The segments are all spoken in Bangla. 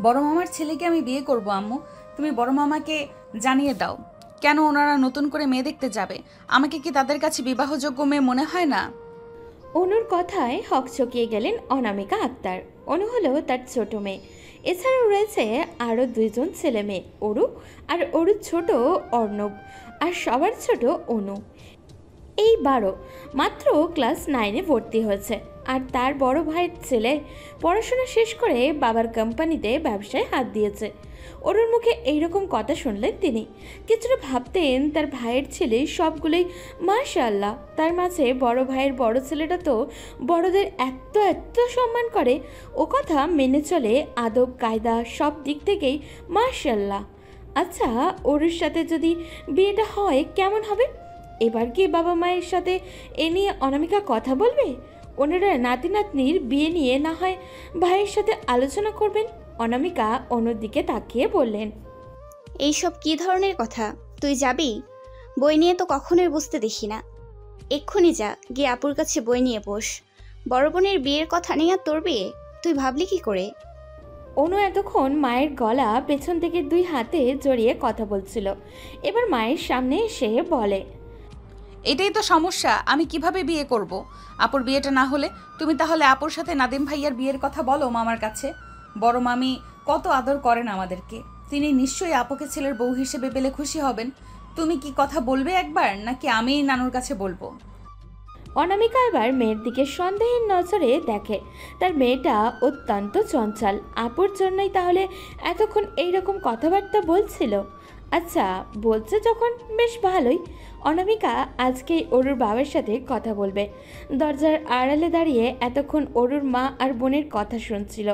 বড় মামার ছেলেকে আমি বিয়ে করব আম্মু। তুমি বড় মামাকে জানিয়ে দাও। কেন ওনারা নতুন করে মেয়ে দেখতে যাবে? আমাকে কি তাদের কাছে বিবাহযোগ্য মেয়ে মনে হয় না? অনুর কথায় হকচকিয়ে গেলেন অনামিকা আক্তার। অনু হলো তার ছোট মেয়ে। এছাড়াও রয়েছে আরও দুইজন ছেলে মেয়ে, অরু আর অরুর ছোট অর্ণব, আর সবার ছোট অনু। এই 12, মাত্র ক্লাস 9-এ ভর্তি হয়েছে। আর তার বড় ভাইয়ের ছেলে পড়াশোনা শেষ করে বাবার কোম্পানিতে ব্যবসায় হাত দিয়েছে। ওর মুখে এইরকম কথা শুনলেন তিনি কিছুটা ভাবতেন তার ভাইয়ের ছেলে সবগুলোই মাশাআল্লাহ। তার মাঝে বড় ভাইয়ের বড় ছেলেটা তো বড়দের এত এত সম্মান করে, ও কথা মেনে চলে, আদব কায়দা সব দিক থেকেই মাশাআল্লাহ। আচ্ছা, ওর সাথে যদি বিয়েটা হয় কেমন হবে? এবার কি বাবা মায়ের সাথে এ নিয়ে অনামিকা কথা বলবে? ওনারা নাতি নাতনির বিয়ে নিয়ে না হয় ভাইয়ের সাথে আলোচনা করবেন। অনামিকা অনুর দিকে তাকিয়ে বললেন, এইসব কি ধরনের কথা? তুই যাবি? বই নিয়ে তো কখনোই বুঝতে দেখি না। এক্ষুনি যা, গিয়ে আপুর কাছে বই নিয়ে বস। বড় বোনের বিয়ের কথা নিয়ে তোর বিয়ে, তুই ভাবলি কি করে? অনু এতক্ষণ মায়ের গলা পেছন থেকে 2 হাতে জড়িয়ে কথা বলছিল। এবার মায়ের সামনে এসে বলে, এটাই তো সমস্যা, আমি কিভাবে বিয়ে করব? আপুর বিয়েটা না হলে তুমি তাহলে আপুর সাথে নাদিম ভাইয়ার বিয়ের কথা বলো মামার কাছে। বড় মামি কত আদর করেন আমাদেরকে, তিনি নিশ্চয়ই আপুকে ছেলের বউ হিসেবে পেলে খুশি হবেন। তুমি কি কথা বলবে একবার, নাকি আমি নানুর কাছে বলবো? অনামিকা এবার মেয়ের দিকে সন্দেহের নজরে দেখে। তার মেয়েটা অত্যন্ত চঞ্চল, আপুর জন্যই তাহলে এতক্ষণ এইরকম কথাবার্তা বলছিল। আচ্ছা, বলছে যখন বেশ ভালোই। অনামিকা আজকেই অরুর বাবার সাথে কথা বলবে। দরজার আড়ালে দাঁড়িয়ে এতক্ষণ অরুর মা আর বোনের কথা শুনছিল।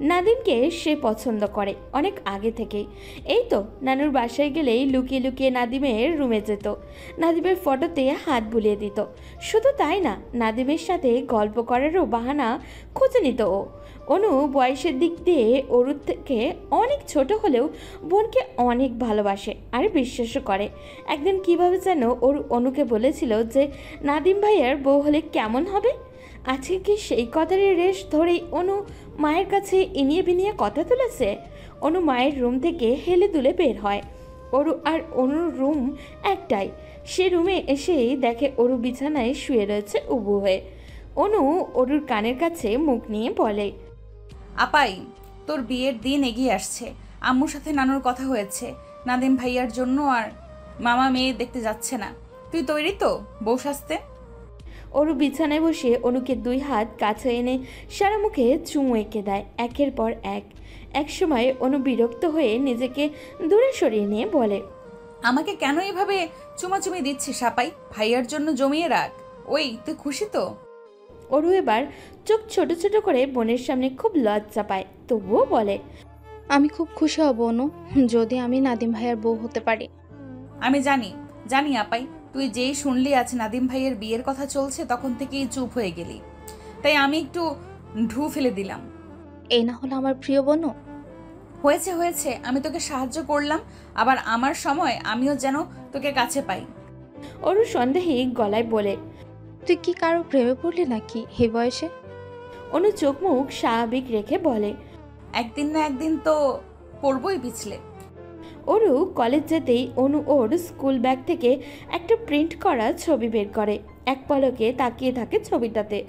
নাদিমকে সে পছন্দ করে অনেক আগে থেকেই। এই তো নানুর বাসায় গেলেই লুকিয়ে লুকিয়ে নাদিমের রুমে যেত, নাদিমের ফটোতে হাত বুলিয়ে দিত। শুধু তাই না, নাদিমের সাথে গল্প করারও বাহানা খুঁজে নিত ও। অনু বয়সের দিক দিয়ে অরুর থেকে অনেক ছোট হলেও বোনকে অনেক ভালোবাসে আর বিশ্বাসও করে। একদিন কিভাবে যেন অনুকে বলেছিল যে নাদিম ভাইয়ার বউ হলে কেমন হবে। আজকে কি সেই কথারই রেশ ধরেই অনু মায়ের কাছে ইনিয়ে বিনিয়ে কথা তুলেছে? অনু মায়ের রুম থেকে হেলে দুলে বের হয়। অরু আর অনুর রুম একটাই। সে রুমে এসেই দেখে অরু বিছানায় শুয়ে রয়েছে উবু হয়ে। অনু অরুর কানের কাছে মুখ নিয়ে বলে, আপাই, তোর বিয়ের দিন এগিয়ে আসছে। আম্মুর সাথে নানুর কথা হয়েছে, নাদিম ভাইয়ার জন্য আর মামা মেয়ে দেখতে যাচ্ছে না। তুই তৈরি তো বউ সাজতে? অরু বিছানায় বসে অনুকে 2 হাত কাছে এনে সারা মুখে চুমু এঁকে দেয় একের পর এক। এক সময় অনু বিরক্ত হয়ে নিজেকে দূরে সরিয়ে নিয়ে বলে, আমাকে কেন এভাবে চুমাচুমি দিচ্ছিস আপাই? ভাইয়ার জন্য জমিয়ে রাখ। ওই, তুই খুশি তো? অরু এবার চোখ ছোট ছোট করে বোনের সামনে খুব লজ্জা পায়, তবুও বলে, আমি খুব খুশি হব অনু, যদি আমি নাদিম ভাইয়ার বউ হতে পারি। আমি জানি জানি আপাই, তুই যেই শুনলি আজ নাদিম ভাইয়ের বিয়ের কথা চলছে তখন থেকেই চুপ হয়ে গেলি, তাই আমি একটু ঢু ফেলে দিলাম। এই না হলো আমার প্রিয় বোনু। হয়েছে হয়েছে, আমি তোকে সাহায্য করলাম, আবার আমার সময় আমিও যেন তোকে কাছে পাই। অরু সন্দেহে গলায় বলে, তুই কি কারো প্রেমে পড়লি নাকি এই বয়সে? অনু চোখ মুখ স্বাভাবিক রেখে বলে, একদিন না একদিন তো পড়বই পিছলে। অরু কলেজ যেতেই অনু ওর স্কুল ব্যাগ থেকে একটা প্রিন্ট করা ছবি বের করে। এক পলকে তাকিয়ে থাকে ছবিটাতে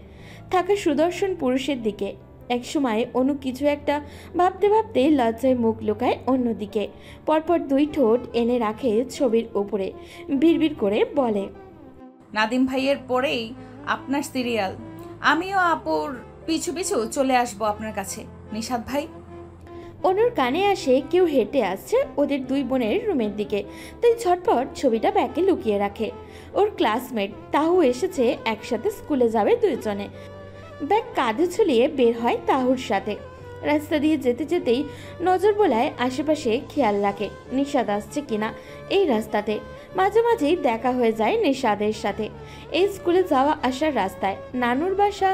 থাকা সুদর্শন পুরুষের দিকে। একসময় অনু কিছু একটা ভাবতে ভাবতে লজ্জায় মুখ লুকায় অন্যদিকে। পরপর 2 ঠোঁট এনে রাখে ছবির উপরে, বিড়বিড় করে বলে, নাদিম ভাইয়ের পরেই আপনার সিরিয়াল। আমিও আপুর পিছু পিছু চলে আসবো আপনার কাছে, নিশাদ ভাই। অনুর কানে আসে কেউ হেঁটে আসছে ওদের 2 বোনের রুমের দিকে, তাই ঝটপট ছবিটা ব্যাগে লুকিয়ে রাখে। ওর ক্লাসমেট তাহু এসেছে, একসাথে স্কুলে যাবে 2 জনে। ব্যাগ কাঁধে ঝুলিয়ে বের হয় তাহুর সাথে। রাস্তা দিয়ে যেতে যেতেই নজর বোলায় আশেপাশে, খেয়াল রাখে নিশাদ আসছে কিনা এই রাস্তাতে। মাঝে মাঝেই দেখা হয়ে যায় নিশাদের সাথে এই স্কুলে যাওয়া আসার রাস্তায়। নানুর বাসা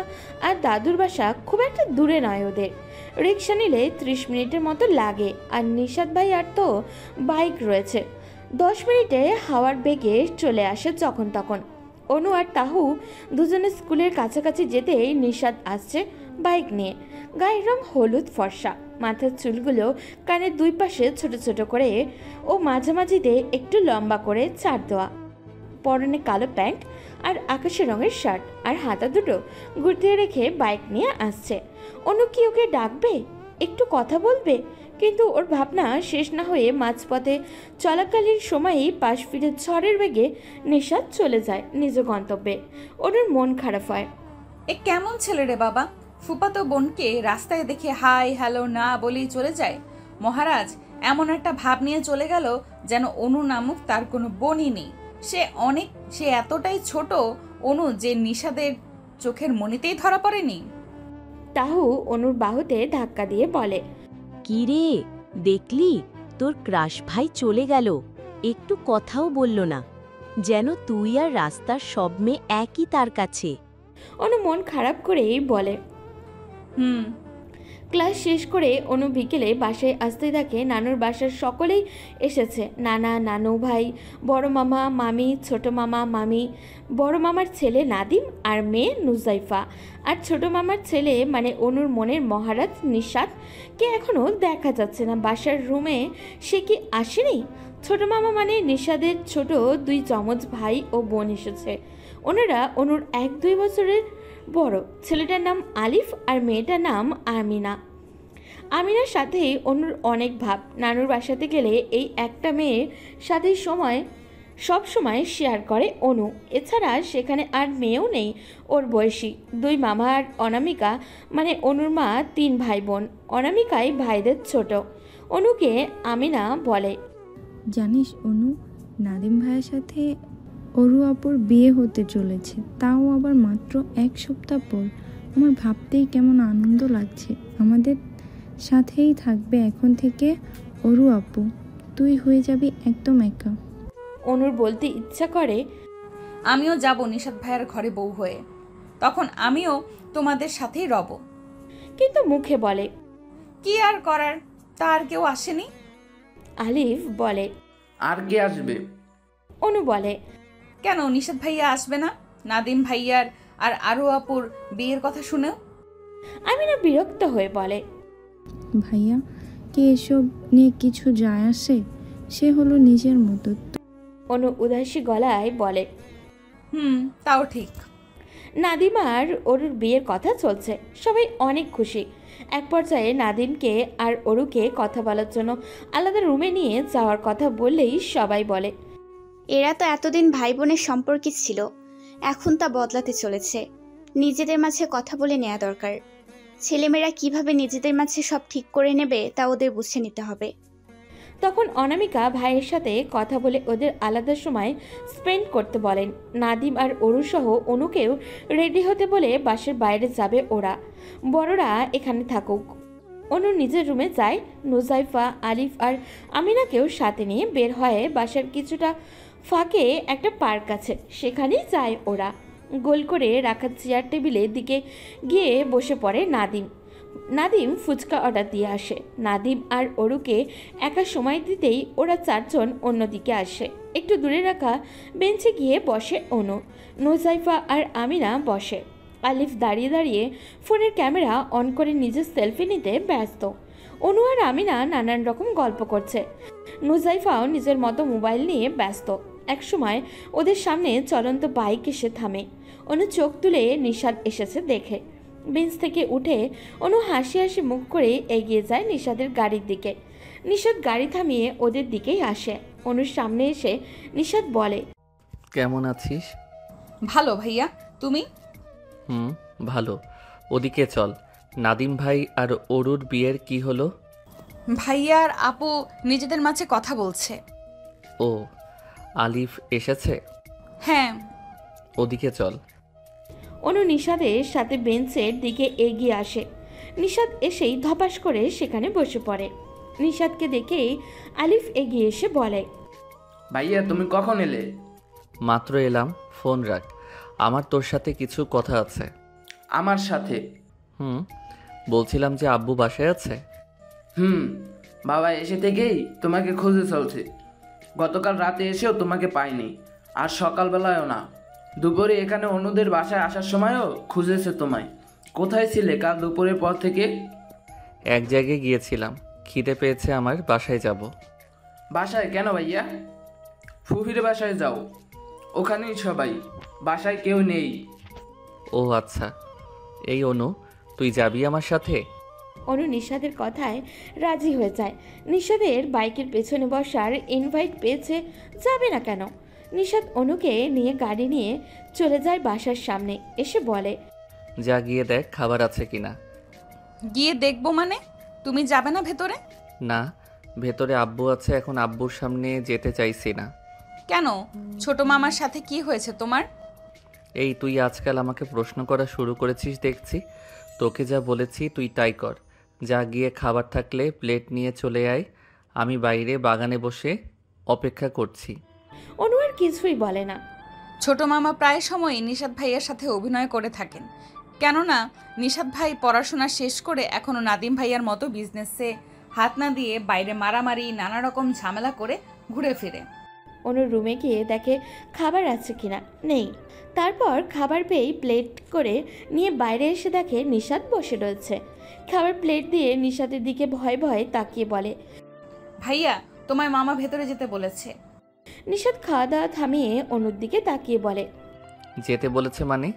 আর দাদুর বাসা খুব একটা দূরে নয় ওদের, রিক্সা নিলে 30 মিনিটের মতো লাগে। আর নিশাদ ভাই আর তো বাইক রয়েছে, 10 মিনিটে হাওয়ার বেগে চলে আসে যখন তখন। অনু আর তাহু দুজনে স্কুলের কাছাকাছি যেতেই নিশাদ আসছে বাইক নিয়ে। গায়ের রং হলুদ ফর্সা, মাথার চুলগুলো কানের দুই পাশে ছোট ছোট করে ও মাঝামাঝিতে একটু লম্বা করে চার দেওয়া, পরনে কালো প্যান্ট আর আকাশি রঙের শার্ট, আর হাতা দুটো গুটিয়ে রেখে বাইক নিয়ে আসছে। অনু কি ওকে ডাকবে, একটু কথা বলবে? কিন্তু ওর ভাবনা শেষ না হয়ে মাঝপথে চলাকালীন সময়েই পাশ ফিরে ঝড়ের বেগে নিশাদ চলে যায় নিজ গন্তব্যে। অনুর মন খারাপ হয়। এ কেমন ছেলে রে বাবা, ফুপাতো বোনকে রাস্তায় দেখে হাই হ্যালো না বলেই চলে যায়। মহারাজ এমন একটা ভাব নিয়ে চলে গেল যেন অনু নামক তার কোনো বোনই নেই। সে এতটাই ছোট অনু যে নিশাদের চোখের মনিতেই ধরা পড়েনি। তাহু অনুর বাহুতে ধাক্কা দিয়ে বলে, কি রে, দেখলি তোর ক্রাশ ভাই চলে গেল, একটু কথাও বলল না, যেন তুই আর রাস্তার সব মেয়ে একই তার কাছে। অনু মন খারাপ করেই বলে। হুম। ক্লাস শেষ করে অনু বিকেলে বাসায় আসতে দেখে নানুর বাসার সকলেই এসেছে। নানা, নানু ভাই, বড় মামা, মামি, ছোট মামা, মামি, বড় মামার ছেলে নাদিম আর মেয়ে নুজাইফা, আর ছোট মামার ছেলে মানে অনুর মনের মহারাজ নিশাদ কে এখনও দেখা যাচ্ছে না বাসার রুমে। সে কি আসেনি? ছোট মামা মানে নিশাদের ছোট দুই যমজ ভাই ও বোন এসেছে। ওনারা অনুর 1-2 বছরের বড়। ছেলেটার নাম আলিফ আর মেয়েটার নাম আমিনা। আমিনার সাথে অনুর অনেক ভাব। নানুর বাসাতে গেলে এই একটা মেয়ের সাথে সব সময় শেয়ার করে অনু। এছাড়া সেখানে আর মেয়েও নেই ওর বয়সী। 2 মামা আর অনামিকা মানে অনুর মা 3 ভাই বোন। অনামিকাই ভাইদের ছোট। অনুকে আমিনা বলে, জানিস অনু, নাদিম ভাইয়ের সাথে অরু আপুর বিয়ে হতে চলেছে, তাও আবার মাত্র 1 সপ্তাহ পর। আমার ভাবতেই কেমন আনন্দ লাগছে। আমাদের সাথেই থাকবে এখন থেকে অরু আপু, তুই হয়ে যাবি একদম একা। অনুর বলতে ইচ্ছা করে, আমিও যাব নিশাদ ভাইয়ের ঘরে বউ হয়ে, তখন আমিও তোমাদের সাথেই রব। কিন্তু মুখে বলে, কি আর করার, তার কেউ আসেনি। আলিফ বলে, আর কে আসবে? অনু বলে, কেন নিশাদ ভাইয়া আসবে না? নাদিম ভাইয়ার আর আরু আপুর বিয়ের কথা শুনেও। আমিনা বিরক্ত হয়ে বলে, ভাইয়া কে এসব নিয়ে কিছু যায় আসে? সে হলো নিজের মতো। অনু উদাসী গলায় বলে, তাও ঠিক। নাদিম আর অরুর বিয়ের কথা চলছে, সবাই অনেক খুশি। এক পর্যায়ে নাদিমকে আর অরুকে কথা বলার জন্য আলাদা রুমে নিয়ে যাওয়ার কথা বললেই সবাই বলে, এরা তো এতদিন ভাই বোনের সম্পর্কই ছিল, এখন তা বদলাতে চলেছে। নিজেদের মাঝে কথা বলে নেওয়া দরকার। ছেলেমেয়েরা কিভাবে নিজেদের মাঝে সব ঠিক করে নেবে তা ওদের বুঝে নিতে হবে। তখন অনামিকা ভাইয়ের সাথে কথা বলে ওদের আলাদা সময় স্পেন্ড করতে বলেন। নাদিম আর অরু সহ অনুকেও রেডি হতে বলে বাসার বাইরে যাবে ওরা। বড়রা এখানে থাকুক। অনু নিজের রুমে যায়। নুজাইফা, আলিফ আর আমিনাকেও সাথে নিয়ে বের হয়ে বাসার কিছুটা ফাঁকে একটা পার্ক আছে, সেখানেই যায় ওরা। গোল করে রাখা চেয়ার টেবিলের দিকে গিয়ে বসে পড়ে নাদিম ফুচকা অর্ডার দিয়ে আসে। নাদিম আর অরুকে একা সময় দিতেই ওরা 4 জন অন্যদিকে আসে। একটু দূরে রাখা বেঞ্চে গিয়ে বসে অনু। নুজাইফা আর আমিনা বসে। আলিফ দাঁড়িয়ে দাঁড়িয়ে ফোনের ক্যামেরা অন করে নিজের সেলফি নিতে ব্যস্ত। অনু আর আমিনা নানান রকম গল্প করছে। নুজাইফাও নিজের মতো মোবাইল নিয়ে ব্যস্ত। একসময় ওদের সামনে চলন্ত বাইক এসে থামে। অনু চোখ তুলে নিশাদ এসেছে দেখে বেঞ্চ থেকে উঠে অনু হাসি হাসি মুখ করে এগিয়ে যায় নিশাদের গাড়ির দিকে। নিশাদ গাড়ি থামিয়ে ওদের দিকেই আসে। অনুর সামনে এসে নিশাদ বলে, কেমন আছিস? ভালো ভাইয়া, তুমি? ভালো। ওদিকে চল, নাদিম ভাই আর অরুর বিয়ের কি হলো? ভাইয়া আর আপু নিজেদের মাঝে কথা বলছে। ও, আলিফ এসেছে? হ্যাঁ। ওদিকে চল। অনু নিশাদের সাথে বেঞ্চের দিকে এগিয়ে আসে। নিশাদ এসেই ধপাস করে সেখানে বসে পড়ে। নিশাদকে দেখেই আলিফ এগিয়ে এসে বলে, ভাইয়া তুমি কখন এলে? মাত্র এলাম, ফোন রাখ, আমার তোর সাথে কিছু কথা আছে। আমার সাথে? বলছিলাম যে আব্বু বাসায় আছে। বাবা এসে থেকেই তোমাকে খুঁজে চলছে। গতকাল রাতে এসেও তোমাকে পাইনি, আর সকালবেলায়ও না। দুপুরে এখানে অনুদের বাসায় আসার সময়ও খুঁজেছে তোমায়, কোথায় ছিলে কাল দুপুরের পর থেকে? এক জায়গায় গিয়েছিলাম, খিদে পেয়েছে আমার, বাসায় যাব। বাসায় কেন ভাইয়া? ফুফির বাসায় যাও, ওখানেই সবাই, বাসায় কেউ নেই। ও আচ্ছা। এই অনু, তুই যাবি আমার সাথে? অনু নিশাদের কথায় রাজি হয়ে যায়। নিশাদের বাইকের পেছনে বসার ইনভাইট পেয়েছে, যাবে না কেন? নিশাদ অনুকে নিয়ে গাড়ি নিয়ে চলে যায় বাসার সামনে, এসে বলে, যা গিয়ে দেখ খাবার আছে কিনা। গিয়ে দেখবো মানে? তুমি যাবে না ভেতরে? না, ভেতরে আব্বু আছে, এখন আব্বুর সামনে যেতে চাইছি না। কেন? ছোট মামার সাথে কি হয়েছে তোমার? এই তুই আজকাল আমাকে প্রশ্ন করা শুরু করেছিস দেখছি। তোকে যা বলেছি তুই তাই কর। যা গিয়ে খাবার থাকলে প্লেট নিয়ে চলে আয়, আমি বাইরে বাগানে বসে অপেক্ষা করছি। অনু আর কিছুই বলে না। ছোট মামা প্রায় সময়ই নিশাদ ভাইয়ের সাথে অভিনয় করে থাকেন, কেননা নিশাদ ভাই পড়াশোনা শেষ করে এখনও নাদিম ভাইয়ার মতো বিজনেসে হাত না দিয়ে বাইরে মারামারি নানা রকম ঝামেলা করে ঘুরে ফিরে। অনুর রুমে গিয়ে দেখে খাবার আছে কিনা, নেই। তারপর খাবার পেয়েই প্লেট করে নিয়ে বাইরে এসে দেখে নিশাদ বসে রয়েছে। খাবার প্লেট দিয়ে নিশাদের দিকে ভয়ে ভয়ে তাকিয়ে বলে, ভাইয়া, তোমায় মামা ভেতরে যেতে বলেছে। নিশাদ খাওয়া দাওয়া থামিয়ে অনুর দিকে তাকিয়ে বলে, যেতে বলেছে মানে?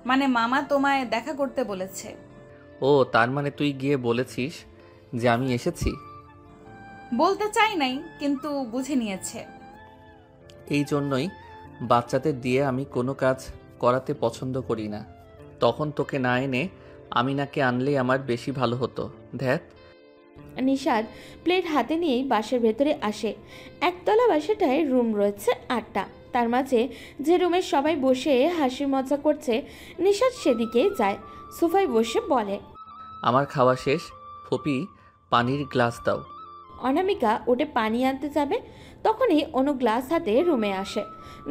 মানে মামা তোমায় দেখা করতে বলেছে। ও, তার মানে তুই গিয়ে বলেছিস যে আমি এসেছি? বলতে চাই নাই, কিন্তু বুঝে নিয়েছে। এই জন্যই বাচ্চাদের দিয়ে আমি কোনো কাজ করাতে পছন্দ করি না। তখন তোকে না এনে আমিনাকে আনলেই আমার বেশি ভালো হতো। ধ্যাত। নিশাদ প্লেট হাতে নিয়েই বাসার ভেতরে আসে। একতলা বাসাটায় রুম রয়েছে 8টা। তার মাঝে যে রুমে সবাই বসে হাসি মজা করছে, নিশাদ সেদিকে যায়। সোফায় বসে বলে, আমার খাওয়া শেষ, ফুপি পানির গ্লাস দাও। অনামিকা উঠে পানি আনতে যাবে, তখনই অনু গ্লাস হাতে রুমে আসে।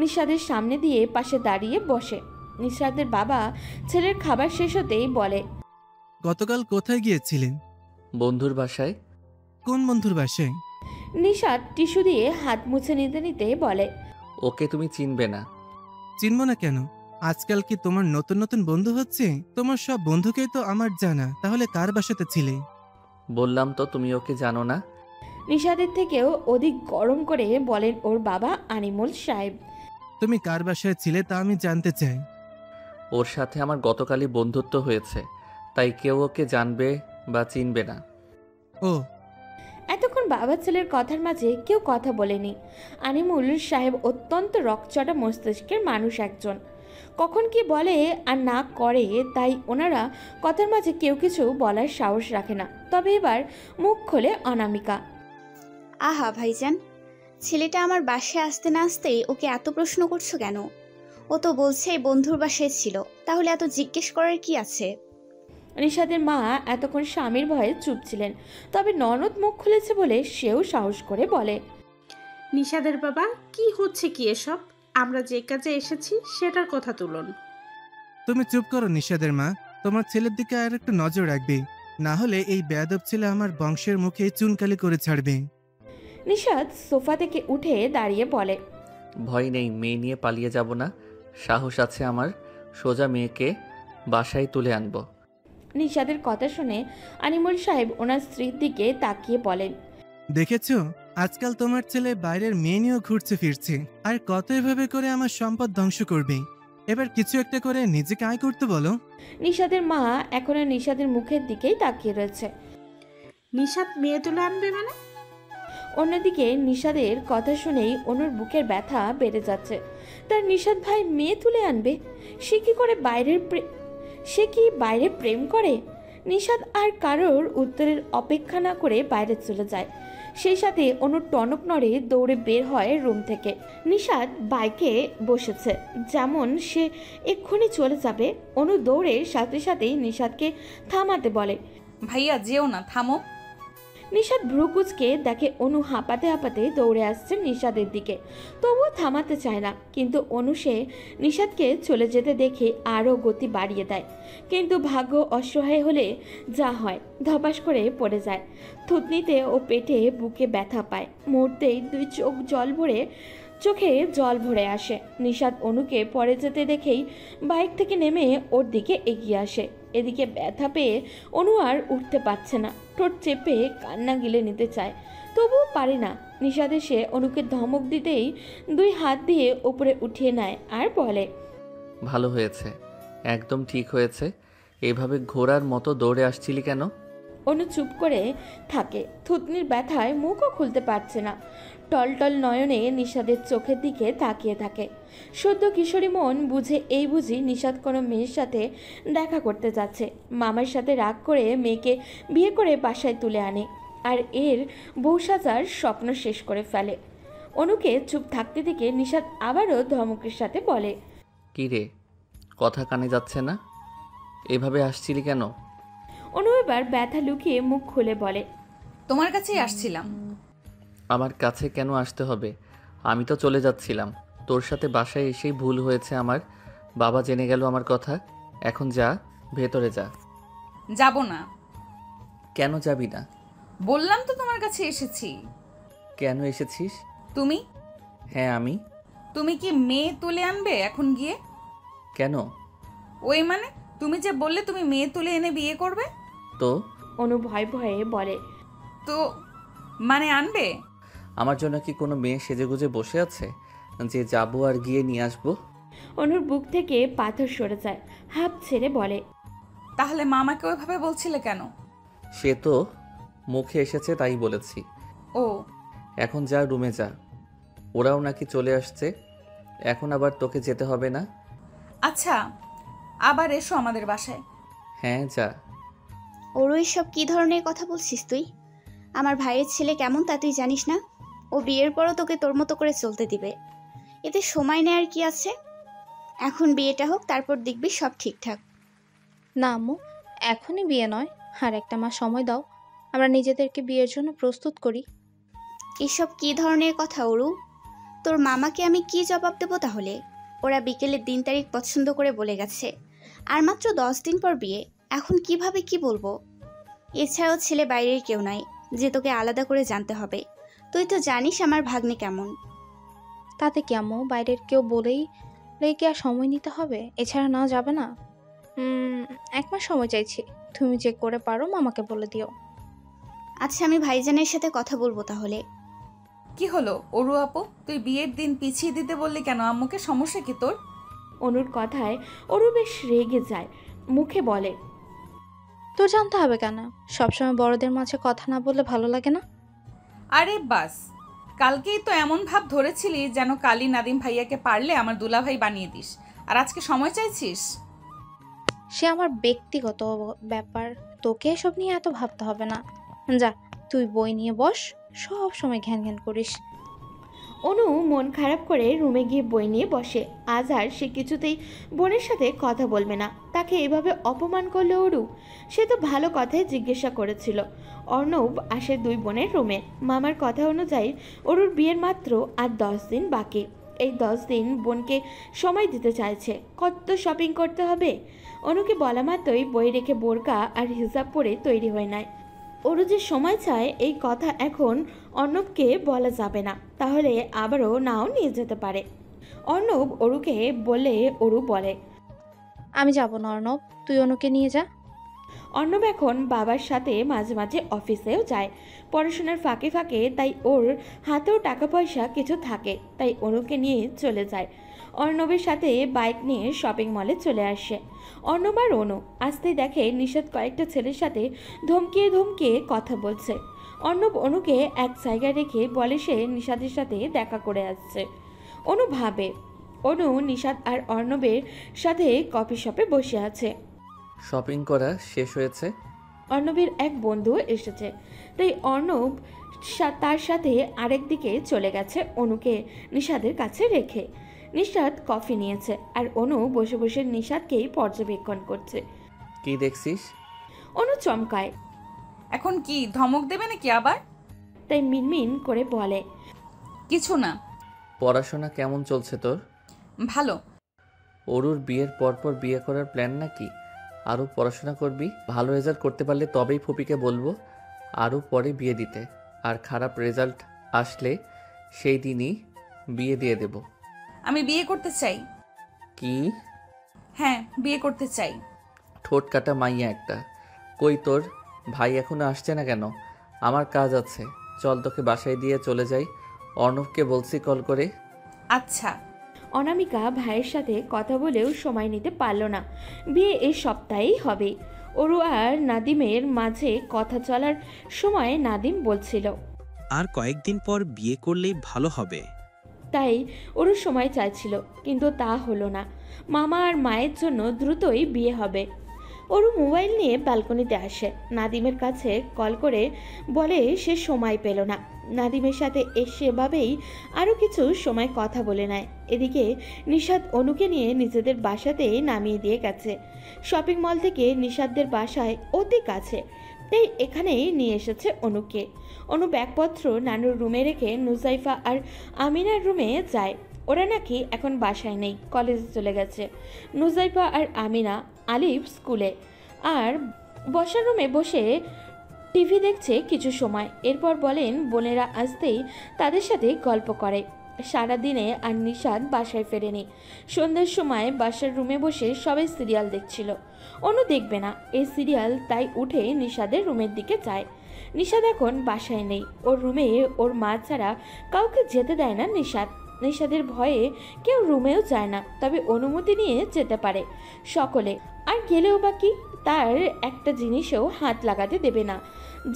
নিশাদের সামনে দিয়ে পাশে দাঁড়িয়ে বসে। নিশাদের বাবা ছেলের খাবার শেষ হতেই বলে, গতকাল কোথায় গিয়েছিলেন? বন্ধুর বাসায়। কোন বন্ধুর বাসায়? নিশাদ টিস্যু দিয়ে হাত মুছে নিতে নিতে বলে, ওকে তুমি চিনবে না। চিনব না কেন? আজকাল কি তোমার নতুন নতুন বন্ধু হচ্ছে? তোমার সব বন্ধুকেই তো আমার জানা, তাহলে কার বাসাতে ছিলে? বললাম তো তুমি ওকে জানো না। নিশাদের থেকেও অধিক গরম করে বলেন ওর বাবা আনিমুল সাহেব। তুমি কার বাসায় ছিলে তা আমি জানতে চাই। ওর সাথে আমার গতকালই বন্ধুত্ব হয়েছে, তাই কেউ ওকে জানবে বা চিনবে না। ও, এতক্ষণ বাবা ছেলের কথার মাঝে কেউ কথা বলেনি। আনিমুল সাহেব অত্যন্ত রকচটা মস্তিষ্কের মানুষ একজন, কখন কি বলে আর না করে, তাই ওনারা কথার মাঝে কেউ কিছু বলার সাহস রাখে না। তবে এবার মুখ খোলে অনামিকা। আহা ভাইজান, ছেলেটা আমার বাসায় আসতে না আসতেই ওকে এত প্রশ্ন করছো কেন? ও তো বলছে বন্ধুর বাসায় ছিল, তাহলে এত জিজ্ঞেস করার কি আছে? নিশাদের মা এতক্ষণ স্বামীর ভয়ে চুপ ছিলেন, তবে ননদ মুখ খুলেছে বলে সেও সাহস করে বলে, নিশাদের বাবা, কি হচ্ছে কি এসব? আমরা যে কাজে এসেছি সেটার কথা তুলুন। তুমি চুপ করো নিশাদের মা, তোমার ছেলের দিকে আর একটু নজর রাখবে, না হলে এই বেয়াদব ছেলে আমার বংশের মুখে চুনকালি করে ছাড়বে। নিশাদ সোফা থেকে উঠে দাঁড়িয়ে বলে, ভয় নেই, মেয়ে নিয়ে পালিয়ে যাব না, সাহস আছে আমার। সোজা মেয়েকে বাসায় তুলে আনবো। নিশাদের কথা শুনে আনিমুল সাহেব ওনার স্ত্রীর দিকে তাকিয়ে বলেন, দেখেছো, আজকাল তোমার ছেলে বাইরের মেয়ে নিয়েও ঘুরছে ফিরছে, আর কত এভাবে করে আমার সম্পদ ধ্বংস করবে। এবার কিছু একটা করে নিজেকে আয় করতে বলো। নিশাদের মা এখনো নিশাদের মুখের দিকেই তাকিয়ে রয়েছে। নিশাদ মেয়ে তুলে আনবে মানে? অন্যদিকে নিশাদের কথা শুনেই অনুর বুকের ব্যথা বেড়ে যাচ্ছে। তার নিশাদ ভাই মেয়ে তুলে আনবে? সে কি বাইরে প্রেম করে? নিশাদ আর কারোর উত্তরের অপেক্ষা না করে বাইরে চলে যায়। সেই সাথে অনুর টনক নড়ে দৌড়ে বের হয় রুম থেকে। নিশাদ বাইকে বসেছে, যেমন সে এক্ষুনি চলে যাবে। অনু দৌড়ে সাথে সাথেই নিশাদকে থামাতে বলে, ভাইয়া যেও না, থামো। নিশাদ ভ্রুকুচকে দেখে অনু হাঁপাতে হাঁপাতে দৌড়ে আসছে নিশাদের দিকে, তবুও থামাতে চায় না। কিন্তু অনু সে নিশাদকে চলে যেতে দেখে আরও গতি বাড়িয়ে দেয়। কিন্তু ভাগ্য অসহায় হলে যা হয়, ধপাস করে পড়ে যায়। থুতনিতে ও পেটে বুকে ব্যথা পায়। মুহূর্তেই চোখে জল ভরে আসে। নিশাদ অনুকে পড়ে যেতে দেখেই বাইক থেকে নেমে ওর দিকে এগিয়ে আসে এদিকে ব্যথা পেয়ে অনু আর উঠতে পারছে না, ঠোঁট চেপে কান্না গিলে নিতে চায়, তবুও পারে না। নিশাদ এসে অনুকে ধমক দিতেই 2 হাত দিয়ে উপরে উঠিয়ে নেয় আর বলে, ভালো হয়েছে, একদম ঠিক হয়েছে। এভাবে ঘোড়ার মতো দৌড়ে আসছিলি কেন? অনু চুপ করে থাকে, থুতনির ব্যথায় মুখও খুলতে পারছে না। টলটল নয়নে নিশাদের চোখের দিকে তাকিয়ে থাকে। সদ্য কিশোরী মন বুঝে এই বুঝি নিশাদ কোনো মেয়ের সাথে দেখা করতে যাচ্ছে, মামার সাথে রাগ করে মেয়েকে বিয়ে করে বাসায় তুলে আনে আর এর বউ সাজার স্বপ্ন শেষ করে ফেলে। অনুকে চুপ থাকতে থেকে নিশাদ আবারও ধমকের সাথে বলে, কি রে, কথা কানে যাচ্ছে না? এভাবে আসছিলি কেন? অনু এবার ব্যথা লুকিয়ে মুখ খুলে বলে, তোমার কাছেই আসছিলাম। আমার কাছে কেন আসতে হবে? আমি তো চলে যাচ্ছিলাম। তোর সাথে বাসায় এসেই ভুল হয়েছে আমার। বাবা জেনে গেল আমার কথা। এখন যা, ভেতরে যা। যাব না। কেন যাবি না? বললাম তো তোমার কাছে এসেছি। কেন এসেছিস? তুমি? হ্যাঁ আমি। তুমি কি মেয়ে তুলে আনবে এখন গিয়ে? কেন? ওই মানে তুমি যে বললে তুমি মেয়ে তুলে এনে বিয়ে করবে। তো? অনু ভয়ে ভয়ে বলে, তো মানে আনবে? আমার জন্য কি কোনো মেয়ে সেজেগুজে বসে আছে যে যাবো আর গিয়ে নিয়ে আসবো? অনুর বুক থেকে পাথর সরে যায়, হাঁপ ছেড়ে বলে, তাহলে মামাকে ওইভাবে বলছিলে কেন? সে তো মুখে এসেছে তাই বলেছি। ও এখন যা, রুমে যা। ওরাও নাকি চলে আসছে। এখন আবার তোকে যেতে হবে না। আচ্ছা, আবার এসো আমাদের বাসায়। হ্যাঁ যা। ওর সব কি ধরনের কথা বলছিস তুই? আমার ভাইয়ের ছেলে কেমন তা তুই জানিস না? ও বিয়ের পরও তোকে তোর মতো করে চলতে দিবে। এতে সময় নেয়ার কি আছে? এখন বিয়েটা হোক, তারপর দেখবি সব ঠিকঠাক। না আম্মু, এখনই বিয়ে নয়, আর একটা মাস সময় দাও, আমরা নিজেদেরকে বিয়ের জন্য প্রস্তুত করি। এসব কি ধরনের কথা অরু? তোর মামাকে আমি কি জবাব দেবো তাহলে? ওরা বিকেলের দিন তারিখ পছন্দ করে বলে গেছে, আর মাত্র 10 দিন পর বিয়ে। এখন কিভাবে কি বলবো? এছাড়াও ছেলে বাইরের কেউ নাই যে তোকে আলাদা করে জানতে হবে। তুই তো জানিস আমার ভাগ্নে কেমন। তাতে কি আম্মু, বাইরের কেউ বলেই কি আর সময় নিতে হবে? এছাড়া না যাবে না। 1 মাস সময় চাইছি, তুমি যে করে পারো মামাকে বলে দিও। আচ্ছা, আমি ভাইজানের সাথে কথা বলবো তাহলে। কি হলো অরু আপু, তুই বিয়ের দিন পিছিয়ে দিতে বললি কেন? আম্মুকে সমস্যা কি তোর? অনুর কথায় অরু বেশ রেগে যায়, মুখে বলে, তো জানতে হবে কেন? সবসময় বড়দের মাঝে কথা না বললে ভালো লাগে না? আরে বাস, কালকেই তো এমন ভাব ধরেছিলি যেন কালি নাদিম ভাইয়াকে পারলে আমার দুলাভাই বানিয়ে দিস, আর আজকে সময় চাইছিস? সে আমার ব্যক্তিগত ব্যাপার, তোকে এসব নিয়ে এত ভাবতে হবে না। যা, তুই বই নিয়ে বস, সব সময় ঘ্যান ঘ্যান করিস। অনু মন খারাপ করে রুমে গিয়ে বই নিয়ে বসে। আজ আর সে কিছুতেই বোনের সাথে কথা বলবে না। তাকে এভাবে অপমান করলো অরু। সে তো ভালো কথাই জিজ্ঞাসা করেছিল। অর্ণব আসে 2 বোনের রুমে। মামার কথা অনুযায়ী অরুর বিয়ের মাত্র আর 10 দিন বাকি। এই 10 দিন বোনকে সময় দিতে চাইছে। কত শপিং করতে হবে। অনুকে বলা মাত্রই বই রেখে বোরকা আর হিজাব পরে তৈরি হয়ে নেয়। অরু যে সময় চায় এই কথা এখন অর্ণবকে বলা যাবে না, তাহলে আবারও নাও নিয়ে যেতে পারে। অর্ণব অরুকে বলে অরু বলে, আমি যাব না অর্ণব, তুই অনুকে নিয়ে যা। অর্ণব এখন বাবার সাথে মাঝে মাঝে অফিসেও যায় পড়াশোনার ফাঁকে ফাঁকে, তাই ওর হাতেও টাকা পয়সা কিছু থাকে, তাই অনুকে নিয়ে চলে যায়। অর্ণবের সাথে বাইক নিয়ে শপিং মলে চলে আসে। অর্ণব আর অনু আসতেই দেখে নিশাদ কয়েকটা ছেলের সাথে ধমকিয়ে ধমকিয়ে কথা বলছে। অর্ণব অনুকে এক জায়গায় রেখে বলে সে নিশাদের সাথে দেখা করে আসছে। অনু ভাবে অনু নিশাদ আর অর্ণবের সাথে কফি শপে বসে আছে। শপিং করা শেষ হয়েছে। অর্ণবের এক বন্ধু এসেছে, তাই অর্ণব তার সাথে আরেক দিকে চলে গেছে অনুকে নিশাদের কাছে রেখে। নিশাদ কফি নিয়েছে আর অনু বসে বসে নিশাদকেই পর্যবেক্ষণ করছে। কি দেখছিস? অনু চমকায়। এখন কি ধমক দেবে নাকি আবার? তাই মিনমিন করে বলে, কিছু না। পড়াশোনা কেমন চলছে তোর? ভালো। অরুর বিয়ের পরপর বিয়ে করার প্ল্যান নাকি? আরও পড়াশোনা করবি, ভালো রেজাল্ট করতে পারলে তবেই ফুপিকে বলবো আরও পরে বিয়ে দিতে, আর খারাপ রেজাল্ট আসলে সেই দিনই বিয়ে দিয়ে দেব। আমি বিয়ে করতে চাই। কি? হ্যাঁ, বিয়ে করতে চাই। ঠোঁট কাটা মাইয়া একটা। কই তোর ভাই এখনো আসছে না কেন? আমার কাজ আছে, চল তোকে বাসায় দিয়ে চলে যাই। অর্ণবকে বলছি কল করে। আচ্ছা। অনামিকা ভাইয়ের সাথে কথা বলেও সময় নিতে পারল না। বিয়ে এই সপ্তাহেই হবে। অরু আর নাদিমের মাঝে কথা চলার সময় নাদিম বলছিল, আর কয়েকদিন পর বিয়ে করলেই ভালো হবে। তাই অরু সময় চাইছিল, কিন্তু তা হলো না। মামা আর মায়ের জন্য দ্রুতই বিয়ে হবে। অরু মোবাইল নিয়ে ব্যালকনিতে আসে। নাদিমের কাছে কল করে বলে সে সময় পেল না। নাদিমের সাথে সেভাবেই আরও কিছু সময় কথা বলে নেয়। এদিকে নিশাদ অনুকে নিয়ে নিজেদের বাসাতেই নামিয়ে দিয়ে গেছে। শপিং মল থেকে নিশাদদের বাসায় অতি কাছে, তাই এখানেই নিয়ে এসেছে অনুকে। অনু ব্যাগপত্র নানুর রুমে রেখে নুজাইফা আর আমিনার রুমে যায়। ওরা নাকি এখন বাসায় নেই, কলেজে চলে গেছে। নুজাইফা আর আমিনা আলিফ স্কুলে, আর বসার রুমে বসে টিভি দেখছে কিছু সময়। এরপর বলেন বোনেরা আসতেই তাদের সাথে গল্প করে। সারাদিনে আর নিশাদ বাসায় ফেরেনি। সন্ধ্যার সময় বাসার রুমে বসে সবাই সিরিয়াল দেখছিল। অনু দেখবে না এই সিরিয়াল, তাই উঠে নিশাদের রুমের দিকে যায়। নিশাদ এখন বাসায় নেই। ওর রুমে ওর মা ছাড়া কাউকে যেতে দেয় না নিশাদ। নিশাদের ভয়ে কেউ রুমেও যায় না, তবে অনুমতি নিয়ে যেতে পারে সকলে। আর গেলেও বা কি, তার একটা জিনিসেও হাত লাগাতে দেবে না।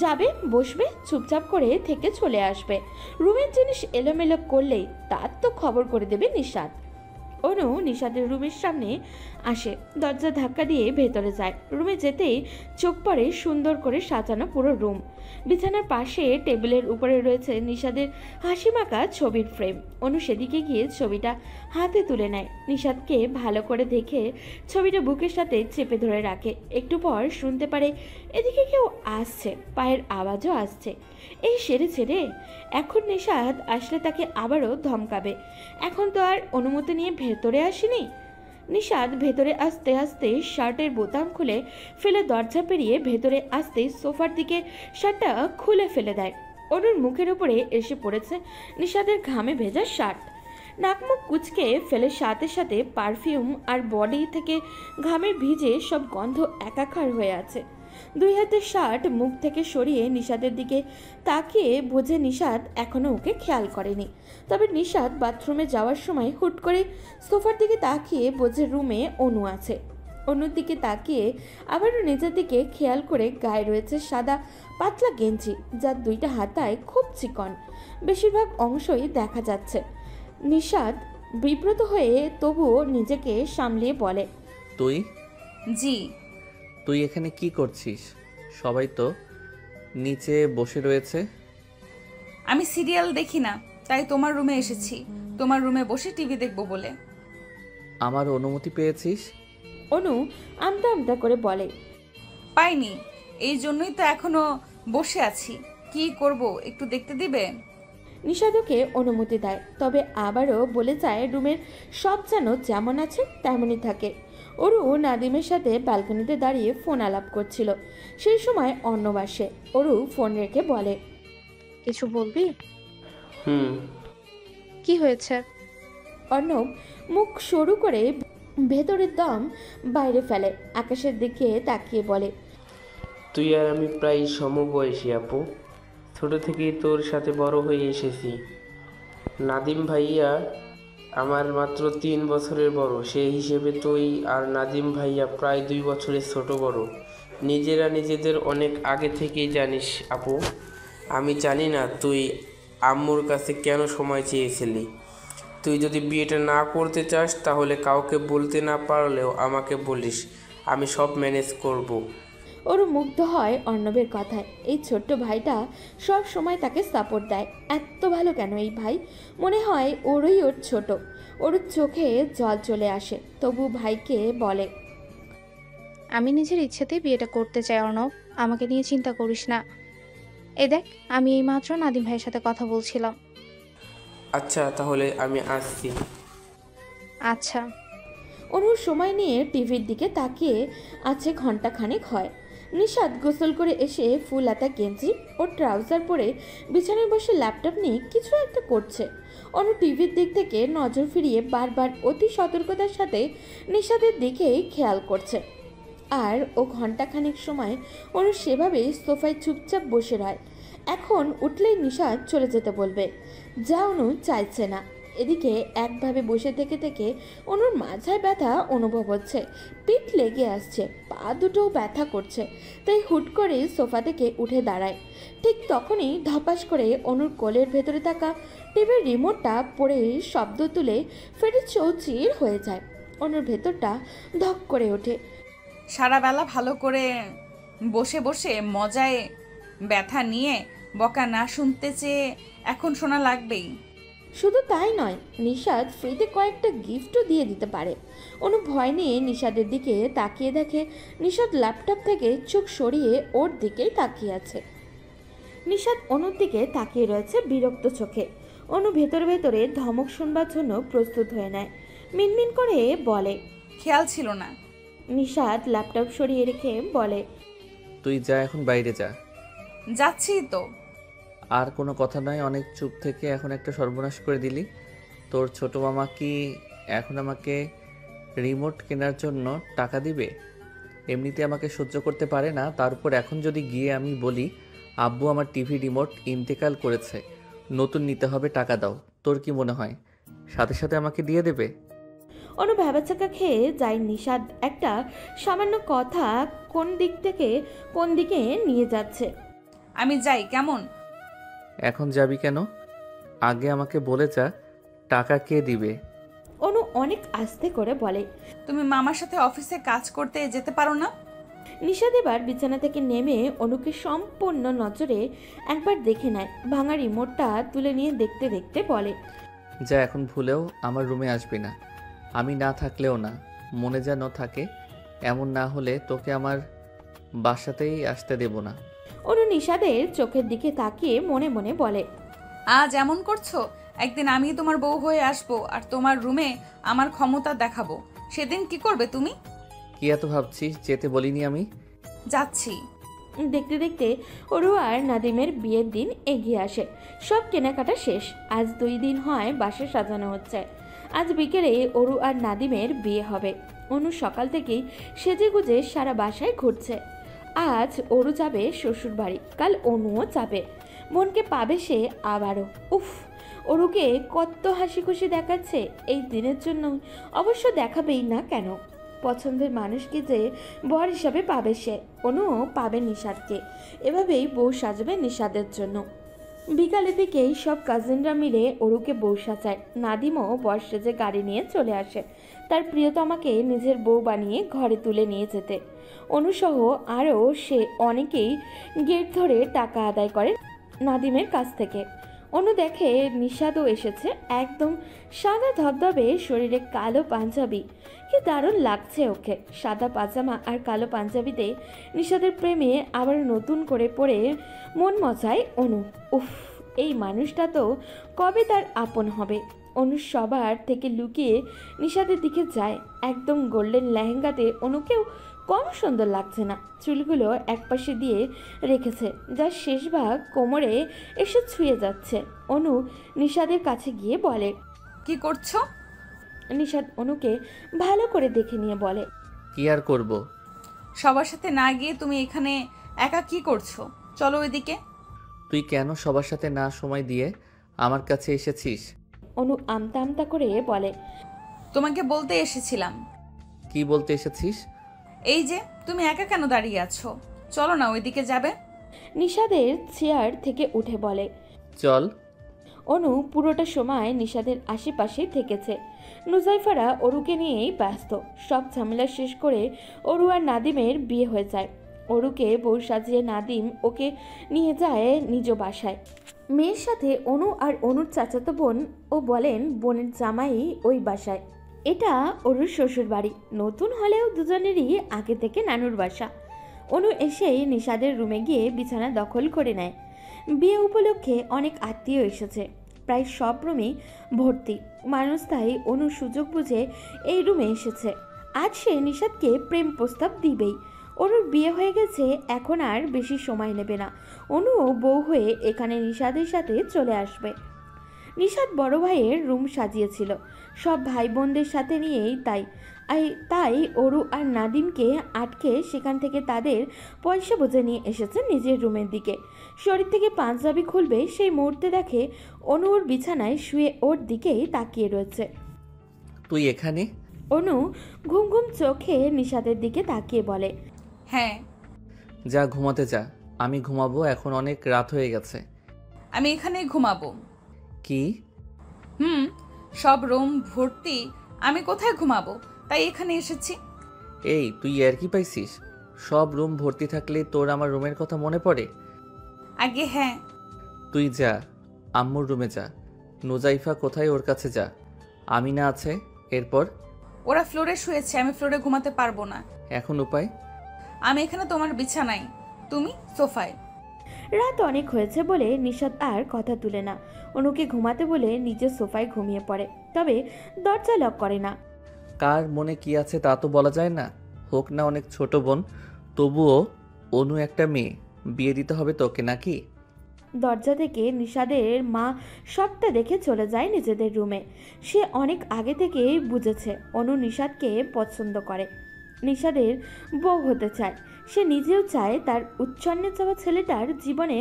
যাবে, বসবে, চুপচাপ করে থেকে চলে আসবে। রুমের জিনিস এলোমেলো করলেই তার তো খবর করে দেবে নিশাদ। অনু নিশাদের রুমের সামনে আসে, দরজা ধাক্কা দিয়ে ভেতরে যায়। রুমে যেতেই চোখ পড়ে সুন্দর করে সাজানো পুরো রুম। বিছানার পাশে টেবিলের উপরে রয়েছে নিশাদের হাসি মাখা ছবির ফ্রেম। অনু সেদিকে গিয়ে ছবিটা হাতে তুলে নেয়। নিশাদকে ভালো করে দেখে ছবিটা বুকের সাথে চেপে ধরে রাখে। একটু পর শুনতে পারে এদিকে কেউ আসছে, পায়ের আওয়াজও আসছে। এই সেরেছে রে, এখন নিশাদ আসলে তাকে আবারও ধমকাবে। এখন তো আর অনুমতি নিয়ে ভেতরে আসেনি। নিশাদ ভেতরে আসতে আসতে শার্টের বোতাম খুলে ফেলে দরজা পেরিয়ে ভেতরে আসতে সোফার দিকে শার্টটা খুলে ফেলে দেয়। অনুর মুখের উপরে এসে পড়েছে নিশাদের ঘামে ভেজা শার্ট। নাকমুখ কুচকে ফেলে সাথে সাথে পারফিউম আর বডি থেকে ঘামের ভিজে সব গন্ধ একাকার হয়ে আছে। দুই হাতের শার্ট মুখ থেকে সরিয়ে নিশাদের দিকে তাকিয়ে বোঝে নিশাদ এখনো ওকে খেয়াল করেনি। তবে নিশাদ বাথরুমে যাওয়ার সময় হুট করে সোফার দিকে তাকিয়ে বোঝে রুমে অনু আছে। অনুর দিকে তাকিয়ে আবারও নিজের দিকে খেয়াল করে গায়ে রয়েছে সাদা পাতলা গেঞ্জি, যার দুইটা হাতায় খুব চিকন, বেশিরভাগ অংশই দেখা যাচ্ছে। নিশাদ বিব্রত হয়ে তবুও নিজেকে সামলিয়ে বলে, তুই? জি। তুই এখানে কি করছিস? সবাই তো নিচে বসে রয়েছে। আমি সিরিয়াল দেখি না, তাই তোমার রুমে এসেছি। তোমার রুমে বসে টিভি দেখবো বলে। আমার অনুমতি পেয়েছিস? অনু আমতা আমতা করে বলে, পাইনি, এই জন্যই তো এখনো বসে আছি। কি করব, একটু দেখতে দিবে? নিশাদকে অনুমতি দেয়, তবে আবারও বলে যায় রুমের সব যেন যেমন আছে তেমনই থাকে। অরু নাদিমের সাথে ব্যালকনিতে দাঁড়িয়ে ফোন আলাপ করছিল। সেই সময় অর্ণব আসে। অরু ফোন রেখে বলে, কিছু বলবি? কি হয়েছে? অর্ণব মুখ সরু করে ভেতরের দম বাইরে ফেলে, আকাশের দিকে তাকিয়ে বলে, তুই আর আমি প্রায় সমবয়সী আপু। ছোট থেকেই তোর সাথে বড় হয়ে এসেছি। নাদিম ভাইয়া আমার মাত্র 3 বছরের বড়, সেই হিসেবে তুই আর নাদিম ভাইয়া প্রায় 2 বছরের ছোট বড়। নিজেরা নিজেদের অনেক আগে থেকেই জানিস আপু। আমি জানি না তুই আম্মুর কাছে কেন সময় চেয়েছিলি। তুই যদি বিয়েটা না করতে চাস তাহলে কাউকে বলতে না পারলেও আমাকে বলিস, আমি সব ম্যানেজ করব। ওর মুগ্ধ হয় অর্ণবের কথায়। এই ছোট্ট ভাইটা সব সময় তাকে সাপোর্ট দেয়। এত ভালো কেন এই ভাই? মনে হয় ওরই ওর ছোট। ওর চোখে জল চলে আসে, তবু ভাইকে বলে, আমি নিজের ইচ্ছেতেই বিয়েটা করতে চাই অর্ণব, আমাকে নিয়ে চিন্তা করিস না। এই দেখ, আমি এইমাত্র নাদিম ভাইয়ের সাথে কথা বলছিলাম। আচ্ছা তাহলে আমি আসছি। আচ্ছা। অনুর সময় নিয়ে টিভির দিকে তাকিয়ে আছে ঘন্টাখানেক হয়। নিশাদ গোসল করে এসে ফুল হাতা গেঞ্জি ও ট্রাউজার পরে বিছানায় বসে ল্যাপটপ নিয়ে কিছু একটা করছে। অনু টিভির দিক থেকে নজর ফিরিয়ে বারবার অতি সতর্কতার সাথে নিশাদের দিকেই খেয়াল করছে। আর ও ঘন্টাখানেক সময় অনু সেভাবেই সোফায় চুপচাপ বসে রয়। এখন উঠলেই নিশাদ চলে যেতে বলবে, যা অনু চাইছে না। এদিকে একভাবে বসে থেকে থেকে অনুর মাথায় ব্যথা অনুভব হচ্ছে, পিঠ লেগে আসছে, পা দুটোও ব্যথা করছে। তাই হুট করে সোফা থেকে উঠে দাঁড়ায়। ঠিক তখনই ধপাস করে অনুর কোলের ভেতরে থাকা টিভির রিমোটটা পড়ে শব্দ তুলে ফেটে চৌচির হয়ে যায়। অনুর ভেতরটা ধক করে ওঠে। সারা বেলা ভালো করে বসে বসে মজায় ব্যথা নিয়ে বকা না শুনতে চেয়ে এখন শোনা লাগবেই। শুধু তাই নয়, নিশাদ ফ্রিতে কয়েকটা গিফটও দিয়ে দিতে পারে। অনু ভয় নিয়ে নিশাদের দিকে তাকিয়ে দেখে নিশাদ ল্যাপটপ থেকে চোখ সরিয়ে ওর দিকেই তাকিয়ে আছে। নিশাদ অনুর দিকে তাকিয়ে রয়েছে বিরক্ত চোখে। অনু ভেতরে ভেতরে ধমক শুনবার জন্য প্রস্তুত হয়ে নেয়, মিনমিন করে বলে, খেয়াল ছিল না। নিশাদ ল্যাপটপ সরিয়ে রেখে বলে, তুই যা, এখন বাইরে যা। যাচ্ছি তো। আর কোনো কথা নয়, অনেক চুপ থেকে এখন একটা সর্বনাশ করে দিলি। তোর ছোট মামা কি এখন আমাকে রিমোট কেনার জন্য টাকা দিবে? এমনিতে আমাকে সহ্য করতে পারে না, তার উপর এখন যদি গিয়ে আমি বলি আব্বু আমার টিভি রিমোট ইন্তেকাল করেছে, নতুন নিতে হবে, টাকা দাও, তোর কি মনে হয় সাথে সাথে আমাকে দিয়ে দেবে? অনু ভ্যাবাচাকা খেয়ে যায় নিশাদ একটা সামান্য কথা কোন দিক থেকে কোন দিকে নিয়ে যাচ্ছে। আমি যাই কেমন? এখন যাবি কেন? আগে আমাকে বলে যা, টাকা কে দিবে? অনু অনেক আস্তে করে বলে, তুমি মামার সাথে অফিসে কাজ করতে যেতে পারো না? নিশাদ এবার বিছানা থেকে নেমে অনুকে সম্পূর্ণ নজরে একবার দেখে নেয়। ভাঙা রিমোটটা তুলে নিয়ে দেখতে দেখতে বলে, যা, এখন ভুলেও আমার রুমে আসবি না। আমি না থাকলেও না, মনে যেন থাকে, এমন না হলে তোকে আমার বাসাতেই আসতে দেব না। অনু নিশাদের চোখের দিকে তাকিয়ে মনে মনে বলে, আজ এমন করছো, একদিন আমি তোমার বউ হয়ে আসবো আর তোমার রুমে আমার ক্ষমতা দেখাবো, সেদিন কি করবে তুমি? কি এত ভাবছিস? যেতে বলিনি আমি? যাচ্ছি। দেখতে দেখতে অরু আর নাদিমের বিয়ের দিন এগিয়ে আসে। সব কেনাকাটা শেষ। আজ 2 দিন হয় বাসা সাজানো হচ্ছে। আজ বিকেলে অরু আর নাদিমের বিয়ে হবে। অনু সকাল থেকেই সেজেগুজে সারা বাসায় ঘুরছে। আজ অরু যাবে শ্বশুর বাড়ি, কাল অনুও যাবে। বোনকে পাবে সে আবারও। উফ, অরুকে কত হাসি খুশি দেখাচ্ছে এই দিনের জন্য। অবশ্য দেখাবেই না কেন, পছন্দের মানুষকে যে বর হিসাবে পাবে সে। অনুও পাবে নিশাদকে। এভাবেই বউ সাজবে নিশাদের জন্য। বিকালের দিকেই সব কাজিনরা মিলে অরুকে বউ সাজায়। নাদিমও বর সেজে গাড়ি নিয়ে চলে আসে তার প্রিয়তমাকে নিজের বউ বানিয়ে ঘরে তুলে নিয়ে যেতে। অনুসহ আরও সে অনেকেই গেট ধরে টাকা আদায় করে নাদিমের কাছ থেকে। অনু দেখে নিশাদও এসেছে, একদম সাদা ধবধবে, শরীরে কালো পাঞ্জাবি। কি দারুণ লাগছে ওকে। সাদা পাজামা আর কালো পাঞ্জাবিতে নিশাদের প্রেমে আবার নতুন করে পড়ে মন মজায় অনু। উফ, এই মানুষটা তো কবে তার আপন হবে। অনু সবার থেকে লুকিয়ে নিশাদের দিকে যায়। একদম গোল্ডেন লেহেঙ্গাতে অনুকেও কম সুন্দর লাগছে না। চুলগুলো একপাশে দিয়ে রেখেছে, যার শেষ ভাগ কোমরে এসে ছুঁয়ে যাচ্ছে। অনু নিশাদের কাছে গিয়ে বলে, কি করছো? নিশাদ অনুকে ভালো করে দেখে নিয়ে বলে, কি আর করব? সবার সাথে না গিয়ে তুমি এখানে একা কি করছো? চলো এদিকে। তুই কেন সবার সাথে না সময় দিয়ে আমার কাছে এসেছিস? অনু আমতা আমতা করে বলে, তোমাকে বলতে এসেছিলাম। কি বলতে এসেছিস? এই যে তুমি একা কেন দাঁড়িয়ে আছো, চলো না ওইদিকে যাবে। নিশাদের চেয়ার থেকে উঠে বলে, চল। অনু পুরোটা সময় নিশাদের আশেপাশে থেকেছে। নুজাইফারা অরুকে নিয়েই ব্যস্ত। সব ঝামেলা শেষ করে অরু আর নাদিমের বিয়ে হয়ে যায়। অরুকে বউ সাজিয়ে নাদিম ওকে নিয়ে যায় নিজ বাসায়। মেয়ের সাথে অনু আর অনুর চাচাতো বোন ও বলেন বোনের জামাই ওই বাসায়। এটা অরুর শ্বশুর বাড়ি, নতুন হলেও দুজনেরই আগে থেকে নানুর বাসা। অনু এসেই নিশাদের রুমে গিয়ে বিছানা দখল করে নেয়। বিয়ে উপলক্ষে অনেক আত্মীয় এসেছে, প্রায় সব রুমই ভর্তি মানুষ। তাই অনু সুযোগ বুঝে এই রুমে এসেছে। আজ সে নিশাদকে প্রেম প্রস্তাব দিবেই। অনুর বিয়ে হয়ে গেছে, এখন আর বেশি সময় নেবে না। অনুও বউ হয়ে এখানে নিশাদের সাথে চলে আসবে। নিশাদ বড় ভাইয়ের রুম সাজিয়েছিল সব ভাই বোনদের সাথে নিয়েই, তাই তাই অরু আর নাদিমকে আটকে সেখান থেকে তাদের পয়সা বোঝা নিয়ে এসেছে নিজের রুমের দিকে। শরীর থেকে পাঞ্জাবি খুলবে সেই মুহূর্তে দেখে অনু ওর বিছানায় শুয়ে ওর দিকেই তাকিয়ে রয়েছে। তুই এখানে? অনু ঘুম ঘুম চোখে নিশাদের দিকে তাকিয়ে বলে, হ্যাঁ। যা ঘুমাতে যা, আমি ঘুমাবো, এখন অনেক রাত হয়ে গেছে। আমি এখানেই ঘুমাবো। কি? সব রুম ভর্তি, আমি কোথায় ঘুমাবো, তাই এখানে এসেছি। এই তুই আর কি পাইছিস? সব রুম ভর্তি থাকলে তোর আমার রুমের কথা মনে পড়ে? আগে হ্যাঁ। তুই যা, আম্মুর রুমে যা। নুজাইফা কোথায়, ওর কাছে যা। আমিনা আছে। এরপর? ওরা ফ্লোরে শুয়েছে, আমি ফ্লোরে ঘুমাতে পারবো না। এখন উপায়? আমি এখানে তোমার বিছানায়, তুমি সোফায়। রাত অনেক হয়েছে বলে নিশাদ আর কথা তুলে না। অনুকে ঘুমাতে বলে নিজের সোফায় ঘুমিয়ে পড়ে, তবে দরজা লক করে না। কার মনে কি আছে তা তো বলা যায় না, হোক না অনেক ছোট বোন, তবুও অনু একটা মেয়ে, বিয়ে দিতে হবে তোকে নাকি? দরজা থেকে নিশাদের মা সবটা দেখে চলে যায় নিজেদের রুমে। সে অনেক আগে থেকেই বুঝেছে অনু নিশাদকে পছন্দ করে, নিশাদের বউ হতে চায়। সে নিজেও চায় তার উচ্ছন্নে যাওয়া ছেলেটার জীবনে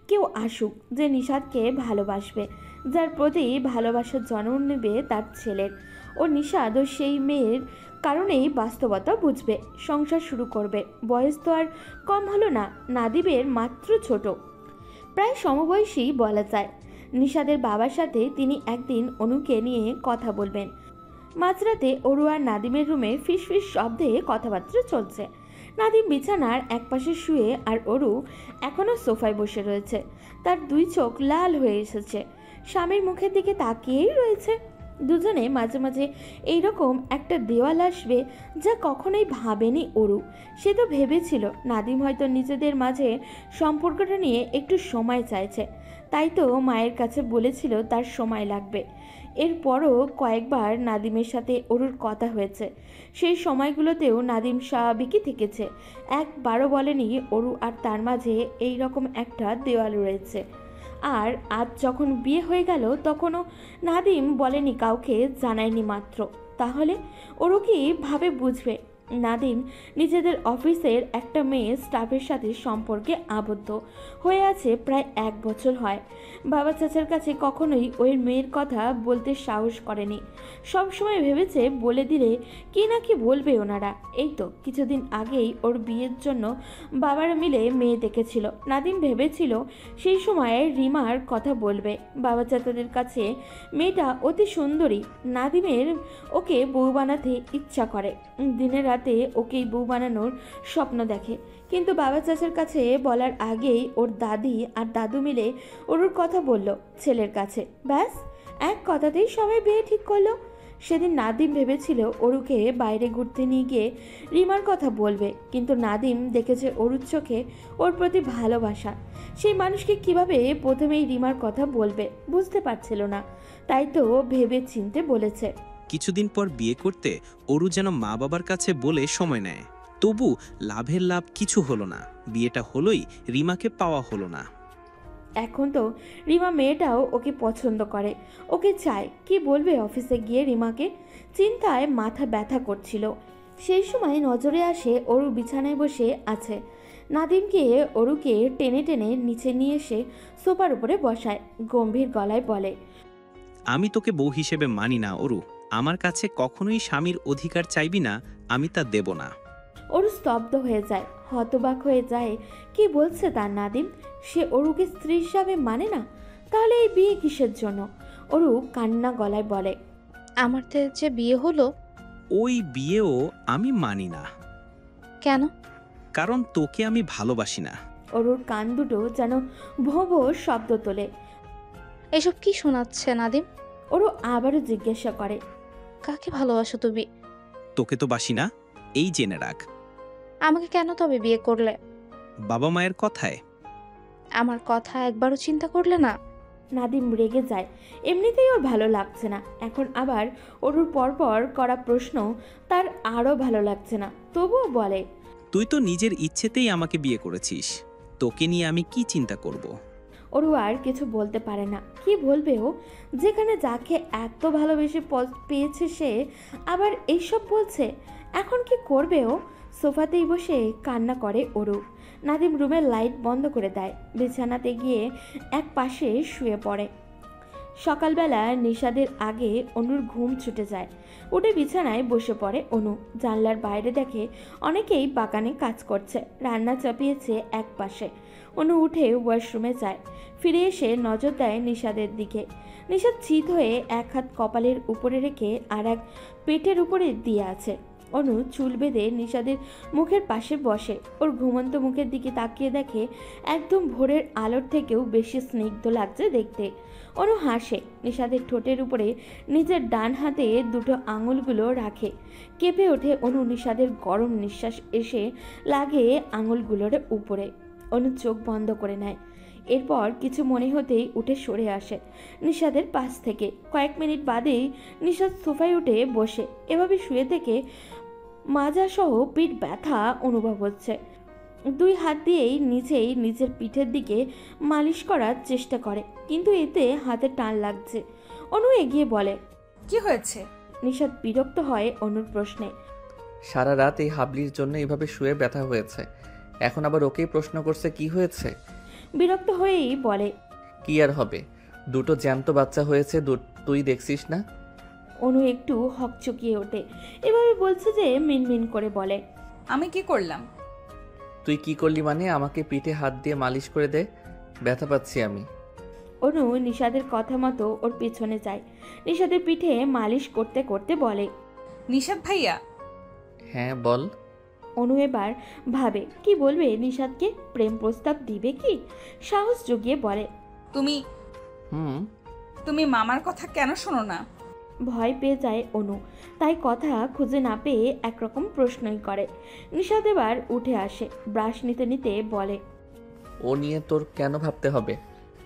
কেউ আসুক যে নিশাদকে ভালোবাসবে, যার প্রতি ভালোবাসার জন্ম নেবে তার ছেলের। ও নিশাদও সেই মেয়ের কারণেই বাস্তবতা বুঝবে, সংসার শুরু করবে। বয়স তো আর কম হলো না, নাদিবের মাত্র ছোট, প্রায় সমবয়সী বলা যায়। নিশাদের বাবার সাথে তিনি একদিন অনুকে নিয়ে কথা বলবেন। মাঝরাতে অরু আর নাদিমের রুমে ফিসফিস শব্দে কথাবার্তা চলছে। নাদিম বিছানার একপাশে শুয়ে আর অরু এখনও সোফায় বসে রয়েছে। তার দুই চোখ লাল হয়ে এসেছে, স্বামীর মুখের দিকে তাকিয়েই রয়েছে। দুজনে মাঝে মাঝে এইরকম একটা দেওয়াল আসবে যা কখনোই ভাবেনি অরু। সে তো ভেবেছিল নাদিম হয়তো নিজেদের মাঝে সম্পর্কটা নিয়ে একটু সময় চাইছে, তাই তো মায়ের কাছে বলেছিল তার সময় লাগবে। এরপরও কয়েকবার নাদিমের সাথে অরুর কথা হয়েছে, সেই সময়গুলোতেও নাদিম স্বাভাবিকই থেকেছে। একবারও বলেনি অরু আর তার মাঝে এই রকম একটা দেওয়াল রয়েছে। আর আজ যখন বিয়ে হয়ে গেল তখনও নাদিম বলেনি, কাউকে জানায়নি মাত্র। তাহলে ওরও কি ভাবে বুঝবে? নাদিম নিজেদের অফিসের একটা মেয়ে স্টাফের সাথে সম্পর্কে আবদ্ধ হয়ে আছে প্রায় 1 বছর হয়। বাবা চাচার কাছে কখনোই ওই মেয়ের কথা বলতে সাহস করেনি। সবসময় ভেবেছে বলে দিলে কি না কি বলবে ওনারা। এই তো কিছুদিন আগেই ওর বিয়ের জন্য বাবারা মিলে মেয়ে দেখেছিল। নাদিম ভেবেছিল সেই সময়ে রিমার কথা বলবে। বাবা চাচাদের কাছে মেয়েটা অতি সুন্দরী, নাদিমের ওকে বউ বানাতে ইচ্ছা করে। দিনের রাতে ওকেই বউ বানানোর স্বপ্ন দেখে, কিন্তু বাবা চাচার কাছে বলার আগেই ওর দাদি আর দাদু মিলে ওর কথা বলল ছেলের কাছে। ব্যাস, এক কথাতেই সবাই বিয়ে ঠিক করলো। সেদিন নাদিম ভেবেছিল অরুকে বাইরে ঘুরতে নিয়ে গিয়ে রিমার কথা বলবে, কিন্তু নাদিম দেখেছে অরুর চোখে ওর প্রতি ভালোবাসা। সেই মানুষকে কিভাবে প্রথমেই রিমার কথা বলবে বুঝতে পারছিল না, তাই তো ভেবে চিনতে বলেছে। কিছুদিন পর বিয়ে করতে অরু যেন মা বাবার কাছে বলে সময় নেয়, তবু লাভের লাভ কিছু হলো না। বিয়েটা হলোই, রিমাকে পাওয়া হলো না। এখন তো রিমা মেয়েটাও ওকে পছন্দ করে, ওকে চায়। কি বলবে অফিসে গিয়ে রিমাকে? চিন্তায় মাথা ব্যথা করছিল। সেই সময় নজরে আসে অরু বিছানায় বসে আছে। নাদিমকে অরুকে টেনে টেনে নিচে নিয়ে এসে সোফার উপরে বসায়, গম্ভীর গলায় বলে, আমি তোকে বউ হিসেবে মানি না অরু। আমার কাছে কখনোই স্বামীর অধিকার চাইবি না, আমি তা দেব না। অরু স্তব্ধ হয়ে যায়, হতবাক হয়ে যায়। কি বলছে তার নাদিম? সে অরুকে স্ত্রী হিসাবে মানে না? তাহলে এই বিয়ে কিসের জন্য? অরু কান্না গলায় বলে, আমাদের যে বিয়ে হলো, ওই বিয়েও আমি মানি না। কেন? কারণ তোকে আমি ভালোবাসি না। অরুর কান দুটো যেন ভোঁ ভোঁ শব্দ তোলে। এসব কি শোনাচ্ছে নাদিম? অরু আবারও জিজ্ঞাসা করে, কাকে ভালোবাসো তুমি? তোকে তো বাসি না, এই জেনে রাখ। আমাকে কেন তবে বিয়ে করলে? বাবা মায়ের কথায়। আমার কথা একবারও চিন্তা করলে না? নাদিম রেগে যায়। এমনিতেই ওর ভালো লাগছে না, এখন আবার অরুর পরপর করা প্রশ্ন তার আরও ভালো লাগছে না। তবুও বলে, তুই তো নিজের ইচ্ছেতেই আমাকে বিয়ে করেছিস, তোকে নিয়ে আমি কি চিন্তা করব? ওরু আর কিছু বলতে পারে না। কি বলবে ও? যেখানে যাকে এত ভালোবেসে পেয়েছে সে আবার এইসব বলছে। এখন কি করবে ও? সোফাতেই বসে কান্না করে ওরু। নাদিম রুমের লাইট বন্ধ করে দেয়, বিছানাতে গিয়ে এক পাশে শুয়ে পড়ে। সকালবেলা নিশাদের আগে অনুর ঘুম ছুটে যায়। উঠে বিছানায় বসে পড়ে অনু। জানলার বাইরে দেখে অনেকেই বাগানে কাজ করছে, রান্না চাপিয়েছে এক পাশে। অনু উঠে ওয়াশরুমে যায়, ফিরে এসে নজর দেয় নিশাদের দিকে। নিশাদ চিত হয়ে এক হাত কপালের উপরে রেখে আর এক পেটের উপরে দিয়ে আছে। অনু চুল বেঁধে নিশাদের মুখের পাশে বসে। ওর ঘুমন্ত মুখের দিকে তাকিয়ে দেখে একদম ভোরের আলোর থেকেও বেশি স্নিগ্ধ লাগছে দেখতে। অনু হাসে, নিশাদের ঠোঁটের উপরে নিজের ডান হাতে দুটো আঙুলগুলো রাখে। কেঁপে ওঠে অনু। নিশাদের গরম নিঃশ্বাস এসে লাগে আঙুলগুলোর উপরে। অনু চোখ বন্ধ করে নেয়। এরপর কিছু মনে হতেই উঠে সরে আসে নিশাদের পাশ থেকে। কয়েক মিনিট বাদেই নিশাদ সোফায় উঠে বসে। এভাবে শুয়ে থেকে মাজাসহ পিঠ ব্যথা অনুভব হচ্ছে। দুই হাত দিয়েই নিজের পিঠের দিকে মালিশ করার চেষ্টা করে, কিন্তু এতে হাতে টান লাগছে। অনু এগিয়ে বলে, কি হয়েছে? নিশাদ বিরক্ত হয় অনুর প্রশ্নে। সারা রাত এই হাবলির জন্য এভাবে শুয়ে ব্যথা হয়েছে, এখন আবার ওকেই প্রশ্ন করছে কি হয়েছে। বিরক্ত হয়েই বলে, কি আর হবে, দুটো জ্যান্ত বাচ্চা হয়েছে, তুই দেখছিস না? অনু একটু হকচকিয়ে ওঠে। এভাবে বলছে যে মিনমিন করে বলে, আমি কি করলাম? তুই কি করলি মানে? আমাকে পিঠে হাত দিয়ে মালিশ করে দে, ব্যথা পাচ্ছি আমি। অনু নিশাদের কথা মতো ওর পেছনে যায়। নিশাদের পিঠে মালিশ করতে করতে বলে, নিশাদ ভাইয়া। হ্যাঁ বল। অনু এবার ভাবে কি বলবে নিশাদকে। প্রেম প্রস্তাব দিবে কি? সাহস জুগিয়ে বলে, তুমি মামার কথা কেন শোনো না? ভয় পেয়ে যায় অনু, তাই কথা খুঁজে না পেয়ে একরকম প্রশ্নই করে। নিশাদ এবার উঠে আসে, ব্রাশ নিতে নিতে বলে, ও নিয়ে তোর কেন ভাবতে হবে?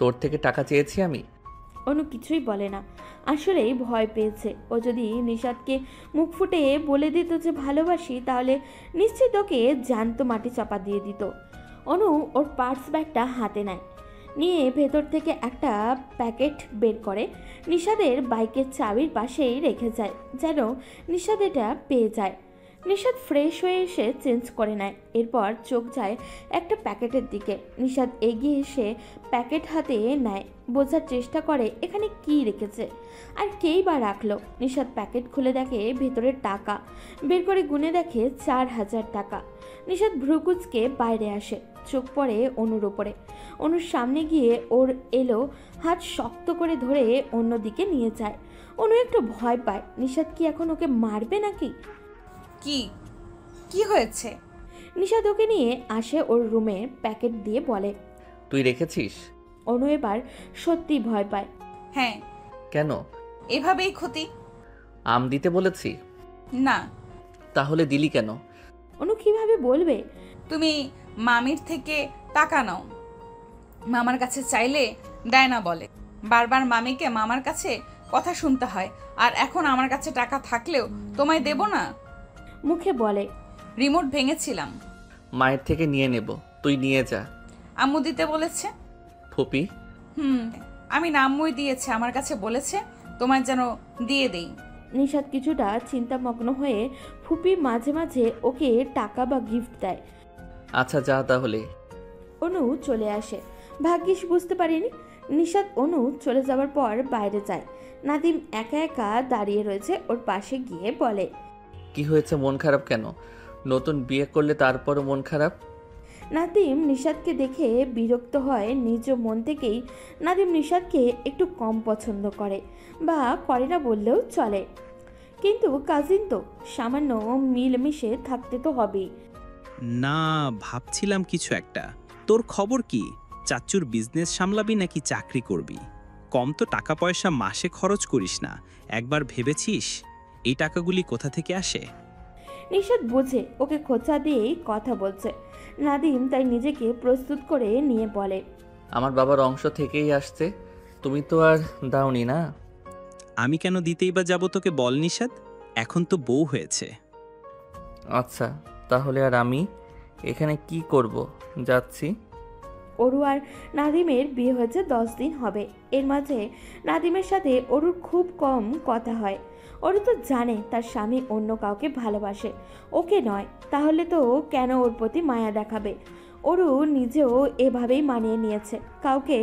তোর থেকে টাকা চেয়েছি আমি? অনু কিছুই বলে না, আসলেই ভয় পেয়েছে। ও যদি নিশাদকে মুখ ফুটে বলে দিত যে ভালোবাসি, তাহলে নিশ্চিত ওকে জ্যান্ত মাটি চাপা দিয়ে দিত। অনু ওর পার্স ব্যাগটা হাতে নেয়, নিয়ে ভেতর থেকে একটা প্যাকেট বের করে নিশাদের বাইকের চাবির পাশেই রেখে যায়, যেন নিশাদ এটা পেয়ে যায়। নিশাদ ফ্রেশ হয়ে এসে চেঞ্জ করে নেয়। এরপর চোখ যায় একটা প্যাকেটের দিকে। নিশাদ এগিয়ে এসে প্যাকেট হাতে নেয়, বোঝার চেষ্টা করে এখানে কি রেখেছে আর কেই বা রাখলো। নিশাদ প্যাকেট খুলে দেখে ভেতরে টাকা, বের করে গুনে দেখে 4000 টাকা। নিশাদ ভ্রুকুচকে বাইরে আসে, চোখ পড়ে অনুর ওপরে। অনুর সামনে গিয়ে ওর এলো হাত শক্ত করে ধরে অন্যদিকে নিয়ে যায়। অনু একটু ভয় পায়, নিশাদ কি এখন ওকে মারবে নাকি? কি হয়েছে? নিশাদ ওকে নিয়ে আসে ওর রুমে, প্যাকেট দিয়ে বলে, তুই রেখেছিস? অনু এবার সত্যি ভয় পায়। হ্যাঁ। কেন? এভাবেই ক্ষতি। আম দিতে বলেছি? না। তাহলে দিলি কেন? অনু কিভাবে বলবে? তুমি মামির থেকে টাকা নাও, মামার কাছে চাইলে দেয় না বলে। বারবার মামিকে মামার কাছে কথা শুনতে হয়, আর এখন আমার কাছে টাকা থাকলেও তোমায় দেব না। মুখে বলে, রিমোট ভেঙেছিলাম, মায়ের থেকে নিয়ে নেব, তুই নিয়ে যা। আম্মু দিতে বলেছে। ফুপি? আমি আম্মুই দিয়েছে, আমার কাছে বলেছে তোমার যেন দিয়ে দেই। নিশাদ কিছুটা চিন্তামগ্ন হয়ে ফুপি মাঝে মাঝে ওকে টাকা বা গিফট দেয়। আচ্ছা যা তাহলে। অনু চলে আসে। ভাগ্যিস বুঝতে পারিনি। নিশাদ অনু চলে যাওয়ার পর বাইরে যায়। নাদিম একা একা দাঁড়িয়ে রয়েছে ওর পাশে, গিয়ে বলে, কি হয়েছে, মন খারাপ কেন? নতুন বিয়ে করলে তারপরও মন খারাপ? নাদিম নিশাদকে দেখে বিরক্ত হয় নিজ মন থেকেই। নাদিম নিশাদকে একটু কম পছন্দ করে, বা করে না বললেও চলে, কিন্তু কাজিন তো, সামান্য মিলেমিশে থাকতে তো হবেই। না, ভাবছিলাম কিছু একটা। তোর খবর কি? চাচ্চুর বিজনেস সামলাবি নাকি চাকরি করবি? কম তো টাকা পয়সা মাসে খরচ করিস না, একবার ভেবেছিস এই টাকাগুলি কোথা থেকে আসে? নিশাদ বোঝে ওকে খোঁচা দিয়েই কথা বলছে। নাদিম তাই নিজেকে প্রস্তুত করে নিয়ে বলে, আমার বাবার অংশ থেকেই আসছে, তুমি তো আর দাওনি না। আমি কেন দিতেই বা যাব তোকে বল নিশাদ, এখন তো বউ হয়েছে। আচ্ছা তাহলে আর আমি এখানে কি করব? যাচ্ছি। অরু আর নাদিমের বিয়ে হয়েছে 10 দিন হবে। এর মাঝে নাদিমের সাথে অরুর খুব কম কথা হয়। অরু তো জানে তার স্বামী অন্য কাউকে ভালোবাসে, ওকে নয়। তাহলে তো কেন ওর প্রতি মায়া দেখাবে? অরু নিজেও এভাবেই মানিয়ে নিয়েছে, কাউকে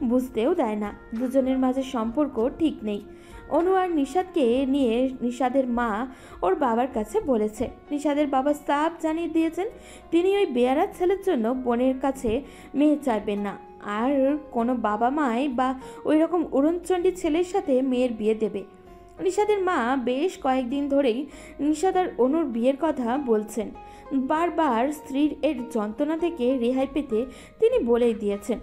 বুঝতেও দেয় না। দুজনের মাঝে সম্পর্ক ঠিক নেই। অনু আর নিশাদকে নিয়ে নিশাদের মা ওর বাবার কাছে বলেছে। নিশাদের বাবা সাফ জানিয়ে দিয়েছেন তিনি ওই বেয়ারার ছেলের জন্য বোনের কাছে মেয়ে চাইবেন না, আর কোনো বাবা মাই বা ওই রকম উড়নচণ্ডী ছেলের সাথে মেয়ের বিয়ে দেবে। নিশাদের মা বেশ কয়েকদিন ধরেই নিশাদ আর অনুর বিয়ের কথা বলছেন। বারবার স্ত্রীর এর যন্ত্রণা থেকে রেহাই পেতে তিনি বলেই দিয়েছেন,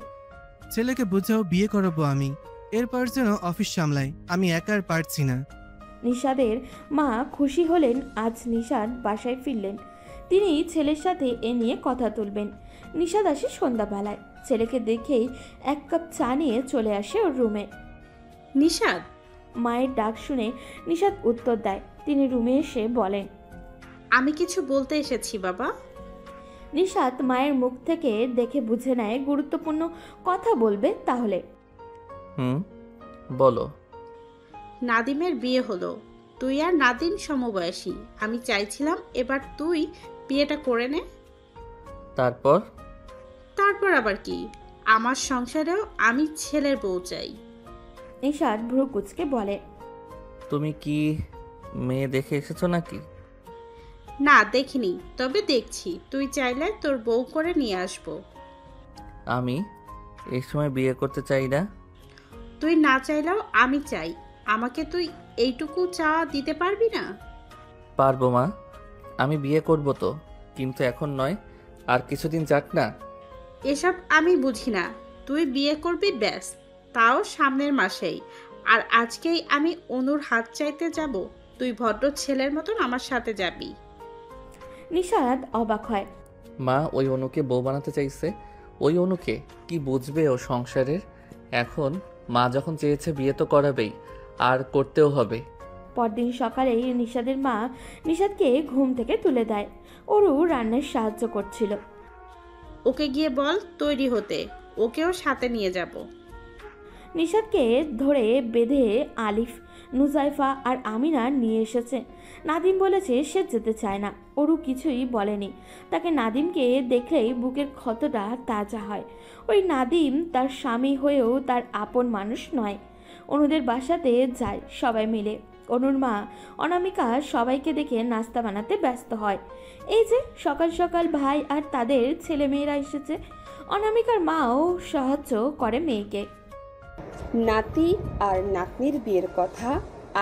ছেলেকে বুঝাও, বিয়ে করাবো আমি। এরপর যেন অফিস সামলাই, আমি একা আর পারছি না। নিশাদের মা খুশি হলেন আজ নিশাদ বাসায় ফিরলেন। তিনি ছেলের সাথে এ নিয়ে কথা তুলবেন। নিশাদ আসে সন্ধ্যাবেলায়। ছেলেকে দেখেই 1 কাপ চা নিয়ে চলে আসে ওর রুমে। নিশাদ, মায়ের ডাক শুনে নিশাদ উত্তর দেয়। তিনি রুমে এসে বলেন, আমি কিছু বলতে এসেছি বাবা। নিশাদ মায়ের মুখ থেকে দেখে বুঝে নেয় গুরুত্বপূর্ণ কথা বলবে তাহলে। বলো। নাদিমের বিয়ে হলো, তুই আর নাদিম সমবয়সী। আমি চাইছিলাম এবার তুই বিয়েটা করে নে। তারপর আবার কি? আমার সংসারেও আমি ছেলের বউ চাই। নিশাদ ভ্রু কুচকে বলে, তুমি কি মেয়ে দেখে এসেছো নাকি? না, দেখিনি, তবে দেখছি। তুই চাইলে তোর বউ করে নিয়ে আসবো। আমি এই সময় বিয়ে করতে চাই না। তুই না চাইলেও আমি চাই। আমাকে তুই এইটুকু চাওয়া দিতে পারবি না? পারবো মা, আমি বিয়ে করব তো, কিন্তু এখন নয়, আর কিছুদিন যাক না। এসব আমি বুঝি না। তুই বিয়ে করবি ব্যাস, তাও সামনের মাসেই। আর আজকেই আমি অনুর হাত চাইতে যাব? তুই ভদ্র ছেলের মতন আমার সাথে যাবি। নিশাদ অবাক হয়। মা ওই অনুকে বউ বানাতে চাইছে। ওই অনুকে কি বুঝবে ও সংসারের? এখন মা যখন চেয়েছে বিয়ে তো করাবেই, আর করতেও হবে। পরদিন সকালেই নিশাদের মা নিশাদকে ঘুম থেকে তুলে দেয়। অরু রান্নায় সাহায্য করছিল। ওকে গিয়ে বল তৈরি হতে, ওকেও সাথে নিয়ে যাব। নিশাদকে ধরে বেঁধে আলিফ, নুজাইফা আর আমিনা নিয়ে এসেছে। নাদিম বলেছে সে যেতে চায় না। অরু কিছুই বলেনি। তাকে নাদিমকে দেখলেই বুকের ক্ষতটা তাজা হয়। ওই নাদিম তার স্বামী হয়েও তার আপন মানুষ নয়। অনুদের বাসাতে যায় সবাই মিলে। অনুর মা অনামিকা সবাইকে দেখে নাস্তা বানাতে ব্যস্ত হয়। এই যে সকাল সকাল ভাই আর তাদের ছেলেমেয়েরা এসেছে। অনামিকার মাও সাহায্য করে মেয়েকে। নাতি আর নাতনির বিয়ের কথা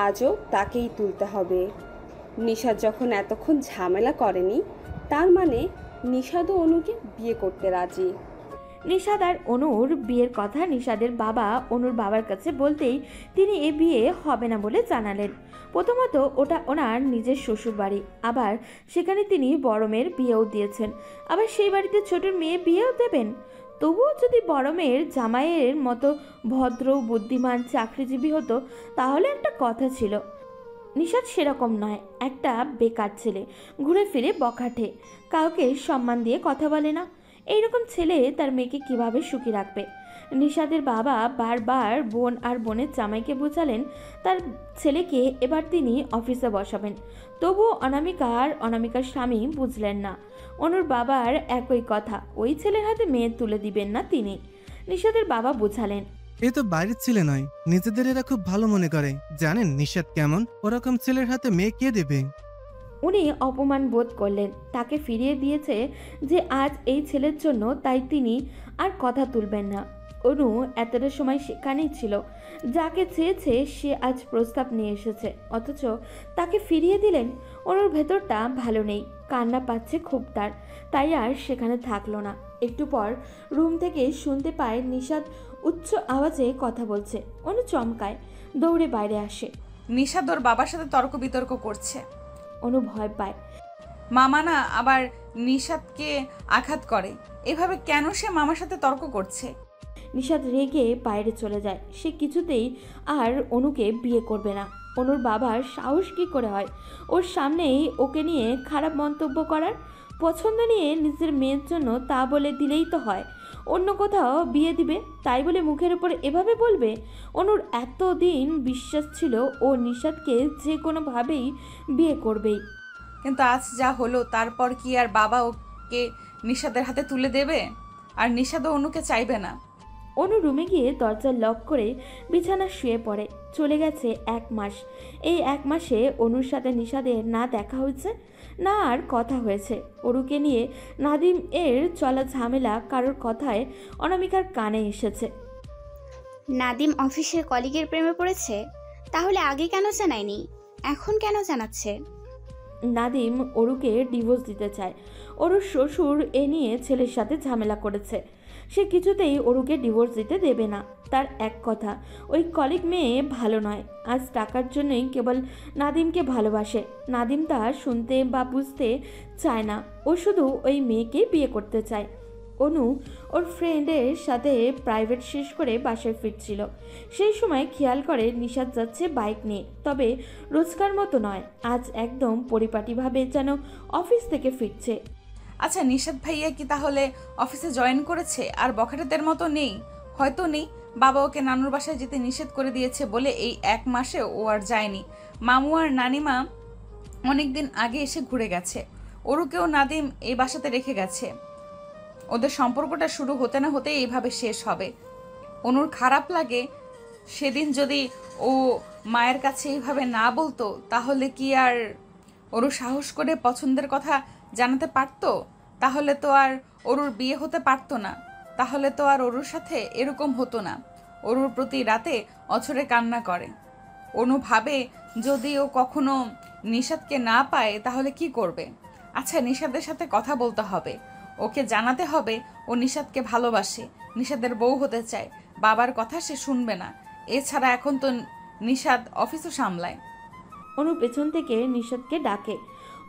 আজও তাকেই তুলতে হবে। নিশাদ যখন এতক্ষণ ঝামেলা করেনি, তার মানে নিশাদও অনুকে বিয়ে করতে রাজি। নিশাদ আর অনুর বিয়ের কথা নিশাদের বাবা অনুর বাবার কাছে বলতেই তিনি এ বিয়ে হবে না বলে জানালেন। প্রথমত ওটা ওনার নিজের শ্বশুর বাড়ি, আবার সেখানে তিনি বড় মেয়ের বিয়েও দিয়েছেন, আবার সেই বাড়িতে ছোটোর মেয়ে বিয়েও দেবেন। তবুও যদি বড় মেয়ের জামাইয়ের মতো ভদ্র বুদ্ধিমান চাকরিজীবী হতো তাহলে একটা কথা ছিল। নিশাদ সেরকম নয়, একটা বেকার ছেলে, ঘুরে ফিরে বখাটে, কাউকে সম্মান দিয়ে কথা বলে না। এইরকম ছেলে তার মেয়েকে কিভাবে সুখী রাখবে? নিশাদের বাবা বারবার বোন আর বোনের জামাইকে বোঝালেন তার ছেলেকে এবার তিনি অফিসে বসাবেন। তবুও অনামিকার স্বামী বুঝলেন না। অনুর বাবার একই কথা, ওই ছেলের হাতে মেয়ে তুলে দিবেন না তিনি। নিশাদের বাবা বোঝালেন, এ তো বাইরের ছেলে নয়, নিজেদের এরা খুব ভালো মনে করে। জানেন নিশাদ কেমন? ওরকম ছেলের হাতে মেয়ে কে দেবে? উনি অপমান বোধ করলেন। তাকে ফিরিয়ে দিয়েছে যে আজ এই ছেলের জন্য, তাই তিনি আর কথা তুলবেন না। অনু এতটা সময় সেখানেই ছিল। যাকে চেয়েছে সে আজ প্রস্তাব নিয়ে এসেছে, অথচ তাকে ফিরিয়ে দিলেন। অনুর ভেতরটা ভালো নেই, কান্না পাচ্ছে খুব তার, তাই আর সেখানে থাকলো না। একটু পর রুম থেকে শুনতে পায় নিশাদ উচ্চ আওয়াজে কথা বলছে। অনু চমকায়, দৌড়ে বাইরে আসে। নিশাদ ওর বাবার সাথে তর্ক বিতর্ক করছে। অনু ভয় পায়। মামা না আবার নিশাদকে আঘাত করে, এভাবে কেন সে মামার সাথে তর্ক করছে? নিশাদ রেগে বাইরে চলে যায়। সে কিছুতেই আর অনুকে বিয়ে করবে না। অনুর বাবার সাহস কী করে হয় ওর সামনেই ওকে নিয়ে খারাপ মন্তব্য করার? পছন্দ নিয়ে নিজের মেয়ের জন্য তা বলে দিলেই তো হয়। অন্য কোথাও বিয়ে দিবে, তাই বলে মুখের উপর এভাবে বলবে? অনুর এতদিন বিশ্বাস ছিল ও নিশাদকে যে কোনোভাবেই বিয়ে করবেই। কিন্তু আজ যা হলো, তারপর কি আর বাবা ওকে নিশাদের হাতে তুলে দেবে? আর নিশাদও অনুকে চাইবে না। অনু রুমে গিয়ে দরজা লক করে বিছানা শুয়ে পড়ে। চলে গেছে 1 মাস। এই 1 মাসে অনুর সাথে নিশাদের না দেখা হয়েছে, না আর কথা হয়েছে। অরুকে নিয়ে নাদিম এর চলা ঝামেলা কারোর কথায় অনামিকার কানে এসেছে। নাদিম অফিসের কলিগের প্রেমে পড়েছে? তাহলে আগে কেন জানায়নি, এখন কেন জানাচ্ছে? নাদিম অরুকে ডিভোর্স দিতে চায়। অরুর শ্বশুর এ নিয়ে ছেলের সাথে ঝামেলা করেছে। সে কিছুতেই অরুকে ডিভোর্স দিতে দেবে না। তার এক কথা, ওই কলিগ মেয়ে ভালো নয়। আজ টাকার জন্যই কেবল নাদিমকে ভালোবাসে। নাদিম তা শুনতে বা বুঝতে চায় না। ও শুধু ওই মেয়েকে বিয়ে করতে চায়। অনু ওর ফ্রেন্ডের সাথে প্রাইভেট শেষ করে বাসায় ফিরছিল। সেই সময় খেয়াল করে নিশাদ যাচ্ছে বাইক নিয়ে, তবে রোজকার মতো নয়। আজ একদম পরিপাটিভাবে যেন অফিস থেকে ফিরছে। আচ্ছা, নিশাদ ভাইয়া কি তাহলে অফিসে জয়েন করেছে আর বখাটেদের মতো নেই? হয়তো নেই। বাবা ওকে নানুর বাসায় যেতে নিষেধ করে দিয়েছে বলে এই 1 মাসে ও আর যায়নি। মামু আর নানিমা অনেকদিন আগে এসে ঘুরে গেছে। ওরুকেও নাদিম এই বাসাতে রেখে গেছে। ওদের সম্পর্কটা শুরু হতে না হতে এইভাবে শেষ হবে। অনুর খারাপ লাগে। সেদিন যদি ও মায়ের কাছে এইভাবে না বলতো, তাহলে কি আর ওরু সাহস করে পছন্দের কথা জানাতে পারতো? তাহলে তো আর অরুর বিয়ে হতে পারতো না। তাহলে তো আর অরুর সাথে এরকম হতো না। অরুর প্রতি রাতে অঝরে কান্না করে। অনু ভাবে যদি ও কখনো নিশাদকে না পায় তাহলে কি করবে। আচ্ছা, নিশাদের সাথে কথা বলতে হবে। ওকে জানাতে হবে ও নিশাদকে ভালোবাসে, নিশাদের বউ হতে চায়। বাবার কথা সে শুনবে না। এছাড়া এখন তো নিশাদ অফিসও সামলায়। অনু পেছন থেকে নিশাদকে ডাকে,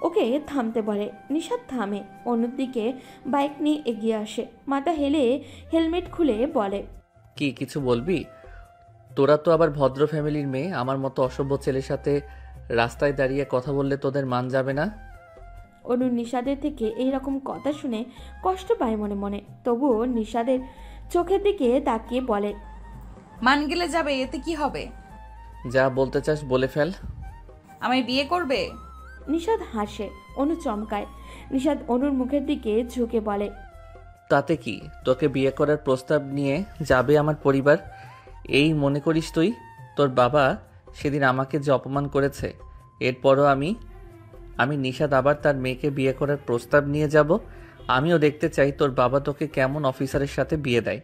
ওকে থামতে বলে। নিশাদ থামে। অনুর দিকে বাইক নিয়ে এগিয়ে আসে। মাথা হেলে হেলমেট খুলে বলে, কি কিছু বলবি? তোরা তো আবার ভদ্র ফ্যামিলির মেয়ে, আমার মতো অসভ্য ছেলের সাথে রাস্তায় দাঁড়িয়ে কথা বললে তোদের মান যাবে না? অনু নিশাদের থেকে এইরকম কথা শুনে কষ্ট পায় মনে মনে। তবুও নিশাদের চোখের দিকে তাকিয়ে বলে, মান গেলে যাবে, এতে কি হবে? যা বলতে চাস বলে ফেল। আমায় বিয়ে করবে? নিশাদ হাসে। অনু চমকায়। নিশাদ অনুর মুখের দিকে ঝুঁকে বলে, তাতে কি? তোকে বিয়ে করার প্রস্তাব নিয়ে যাবে আমার পরিবার, এই মনে করিস তুই? তোর বাবা সেদিন আমাকে যে অপমান করেছে, এরপরও আমি নিশাদ আবার তার মেয়েকে বিয়ে করার প্রস্তাব নিয়ে যাব? আমিও দেখতে চাই তোর বাবা তোকে কেমন অফিসারের সাথে বিয়ে দেয়,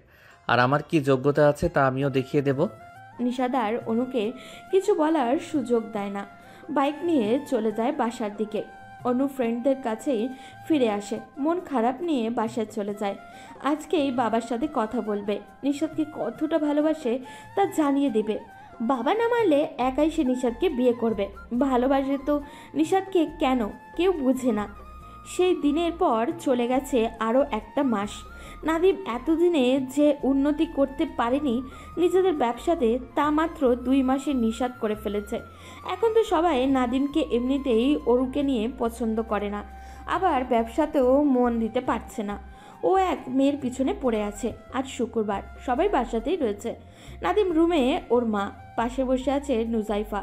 আর আমার কি যোগ্যতা আছে তা আমিও দেখিয়ে দেব। নিশাদ আর অনুকে কিছু বলার সুযোগ দেয় না। বাইক নিয়ে চলে যায় বাসার দিকে। অনু ফ্রেন্ডদের কাছেই ফিরে আসে। মন খারাপ নিয়ে বাসায় চলে যায়। আজকেই বাবার সাথে কথা বলবে। নিশাদকে কতটা ভালোবাসে তা জানিয়ে দেবে। বাবা না মানলে একাই সে নিশাদকে বিয়ে করবে। ভালোবাসে তো নিশাদকে কেন, কেউ বুঝে না। সেই দিনের পর চলে গেছে আরও 1 মাস। নাদিম এতদিনে যে উন্নতি করতে পারেনি নিজেদের ব্যবসাতে, তা মাত্র 2 মাসে নিষাদ করে ফেলেছে। এখন তো সবাই নাদিমকে এমনিতেই অরুকে নিয়ে পছন্দ করে না, আবার ব্যবসাতেও মন দিতে পারছে না। ও এক মেয়ের পিছনে পড়ে আছে। আজ শুক্রবার, সবাই বাসাতেই রয়েছে। নাদিম রুমে, ওর মা পাশে বসে আছে নুজাইফা।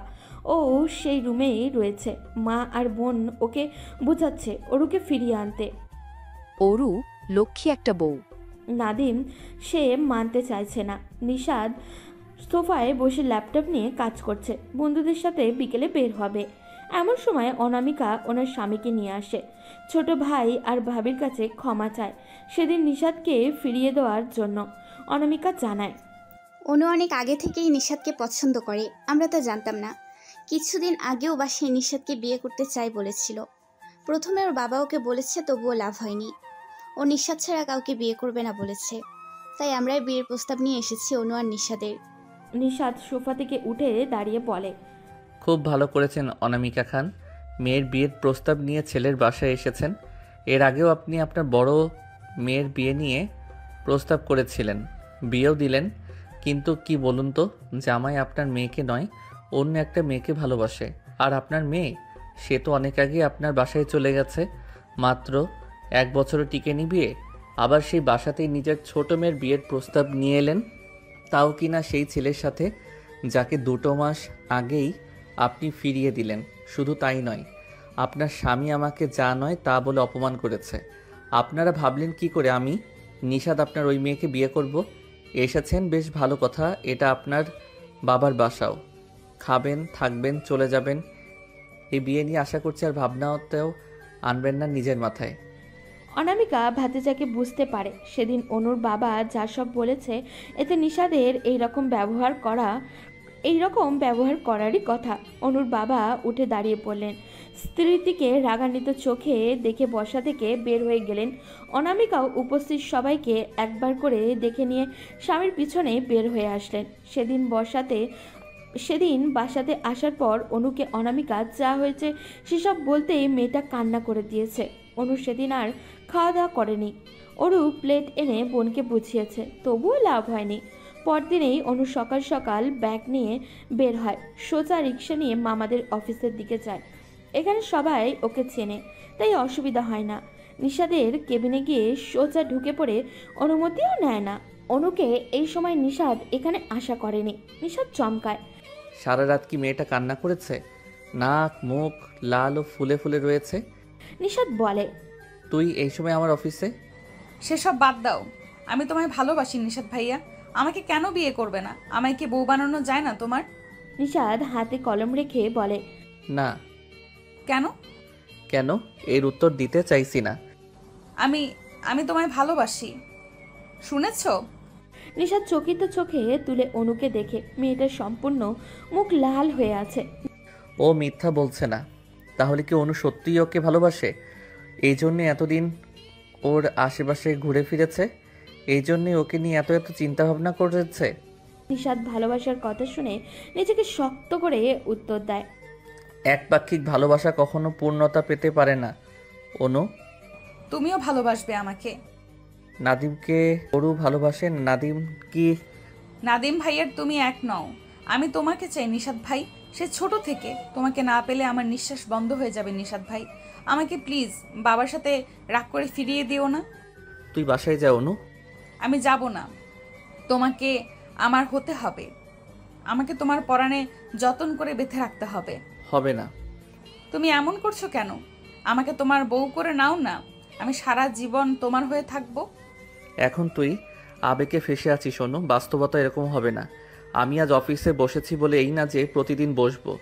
ও সেই রুমেই রয়েছে। মা আর বোন ওকে বোঝাচ্ছে অরুকে ফিরিয়ে আনতে। অরু লক্ষ্মী একটা বউ। নাদিম সে মানতে চাইছে না। নিশাদ সোফায় বসে ল্যাপটপ নিয়ে কাজ করছে। বন্ধুদের সাথে বিকেলে বের হবে। এমন সময় অনামিকা ওনার স্বামীকে নিয়ে আসে। ছোট ভাই আর ভাবির কাছে ক্ষমা চায় সেদিন নিশাদকে ফিরিয়ে দেওয়ার জন্য। অনামিকা জানায়, অনু অনেক আগে থেকেই নিশাদকে পছন্দ করে, আমরা তা জানতাম না। কিছুদিন আগেও বাসায় নিশাদকে বিয়ে করতে চাই বলেছিল। প্রথমে ওর বাবা ওকে বলেছে, তবুও লাভ হয়নি। ও নিশাদ ছাড়া কাউকে বিয়ে করবে না বলেছে। তাই আমরাই বিয়ের প্রস্তাব নিয়ে এসেছি অনু আর নিশাদের। নিশাদ সোফা থেকে উঠে দাঁড়িয়ে বলে, খুব ভালো করেছেন অনামিকা খান, মেয়ের বিয়ের প্রস্তাব নিয়ে ছেলের বাসায় এসেছেন। এর আগেও আপনি আপনার বড় মেয়ের বিয়ে নিয়ে প্রস্তাব করেছিলেন, বিয়েও দিলেন। কিন্তু কি বলুন তো, জামাই আপনার মেয়েকে নয় অন্য একটা মেয়েকে ভালোবাসে। আর আপনার মেয়ে, সে তো অনেক আগে আপনার বাসায় চলে গেছে। মাত্র 1 বছরও টিকেনি বিয়ে। আবার সেই বাসাতেই নিজের ছোট মেয়ের বিয়ের প্রস্তাব নিয়ে এলেন, তাও কিনা সেই ছেলের সাথে যাকে 2 মাস আগেই আপনি ফিরিয়ে দিলেন। শুধু তাই নয়, আপনার স্বামী আমাকে যা নয় তা বলে অপমান করেছে। আপনারা ভাবলেন কি করে আমি নিশাদ আপনার ওই মেয়েকে বিয়ে করব? এসেছেন বেশ ভালো কথা, এটা আপনার বাবার বাসাও, খাবেন থাকবেন চলে যাবেন। এই বিয়ে নিয়ে আশা করছি আর ভাবনাতেও আনবেন না নিজের মাথায়। অনামিকা ভাতিজাকে বুঝতে পারে সেদিন অনুর বাবা যা সব বলেছে এতে নিশাদের এই রকম ব্যবহার করারই কথা। অনুর বাবা উঠে দাঁড়িয়ে পড়লেন, স্ত্রীটিকে রাগান্বিত চোখে দেখে বসা থেকে বের হয়ে গেলেন। অনামিকাও উপস্থিত সবাইকে একবার করে দেখে নিয়ে স্বামীর পিছনে বের হয়ে আসলেন। সেদিন বাসাতে আসার পর অনুকে অনামিকা যা হয়েছে সেসব বলতেই মেয়েটা কান্না করে দিয়েছে। অনু সেদিন আর খাওয়া দাওয়া করেনি। অনু প্লেট এনে বোনকে বুঝিয়েছে, তবুও লাভ হয়নি। পরদিনেই অনু সকাল সকাল ব্যাগ নিয়ে বের হয়, সোজা রিক্সা নিয়ে মামাদের অফিসের দিকে যায়। এখানে সবাই ওকে চেনে, তাই অসুবিধা হয় না। নিশাদের কেবিনে গিয়ে সোজা ঢুকে পড়ে অনুমতিও নেয় না। অনুকে এই সময় নিশাদ এখানে আশা করেনি। নিশাদ চমকায়, সারা রাত কি মেয়েটা কান্না করেছে? নাক মুখ লাল ও ফুলে ফুলে রয়েছে। নিশাদ বলে, তুই এই সময় আমার অফিসে? সেসব বাদ দাও, আমি তোমায় ভালোবাসি নিশাদ ভাইয়া, আমাকে কেন বিয়ে করবে না? আমায় কি বউ বানানো যায় না তোমার? নিশাদ হাতে কলম রেখে বলে, না। কেন? কেন এর উত্তর দিতে চাইছি না। আমি তোমায় ভালোবাসি, শুনেছো? নিশাদ চকিত চোখে তুলে অনুকে দেখে মেয়েটার সম্পূর্ণ মুখ লাল হয়ে আছে। ও মিথ্যা বলছে না। তাহলে কি অনু সত্যিই ওকে ভালোবাসে? এই জন্যে এতদিন ওর আশেপাশে ঘুরে ফিরেছে, এই জন্যে ওকে নিয়ে এত চিন্তা ভাবনা করেছে। নিশাদ ভালোবাসার কথা শুনে নিজেকে শক্ত করে উত্তর দেয়, একপাক্ষিক ভালোবাসা কখনো পূর্ণতা পেতে পারে না অনু। তুমিও ভালোবাসবে আমাকে। নাদিমকে ওরু ভালোবাসে। নাদিম ভাইয়ের তুমি এক নও। আমি তোমাকে চাই নিশাদ ভাই, সে ছোট থেকে। তোমাকে না পেলে আমার নিঃশ্বাস বন্ধ হয়ে যাবে নিশাদ ভাই। আমাকে প্লিজ বাবার সাথে রাগ করে ফিরিয়ে দিও না। তুই বাসায় যা অনু। আমি যাব না, তোমাকে আমার হতে হবে। আমাকে তোমার পরাণে যতন করে বেঁধে রাখতে হবে। হবে না। তুমি এমন করছো কেন? আমাকে তোমার বউ করে নাও না, আমি সারা জীবন তোমার হয়ে থাকবো। এখন তুই আবেগে ফেসে আছিস অনু, বাস্তবতা এরকম হবে না। আমি আজ অফিসে বসেছি বলে এই না যে প্রতিদিন বসবো।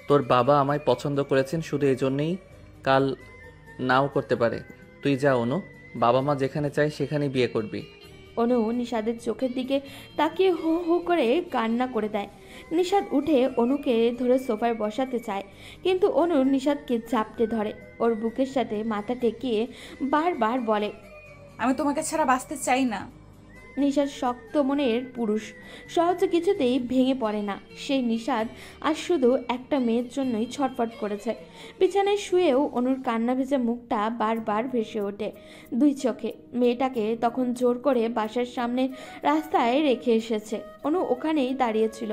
তোর বাবা আমায় পছন্দ করেছেন, শুধু এই জন্যেই কাল নাও করতে পারে। তুই যা অনু, বাবা মা যেখানে চায় সেখানেই বিয়ে করবি। অনু নিশাদের চোখের দিকে তাকিয়ে হু হু করে কান্না করে দেয়। নিশাদ উঠে অনুকে ধরে সোফায় বসাতে চায়, কিন্তু অনু নিশাদকে চাপটে ধরে, ওর বুকের সাথে মাথা টেকিয়ে বারবার বলে, আমি তোমাকে ছাড়া বাঁচতে চাই না। নিশাদ শক্ত মনের পুরুষ, সহজে কিছুতেই ভেঙে পড়ে না। সেই নিশাদ আজ শুধু একটা মেয়ের জন্যই ছটফট করেছে। বিছানায় শুয়েও অনুর কান্না ভেজা মুখটা বারবার ভেসে ওঠে 2 চোখে। মেয়েটাকে তখন জোর করে বাসার সামনে রাস্তায় রেখে এসেছে। অনু ওখানেই দাঁড়িয়েছিল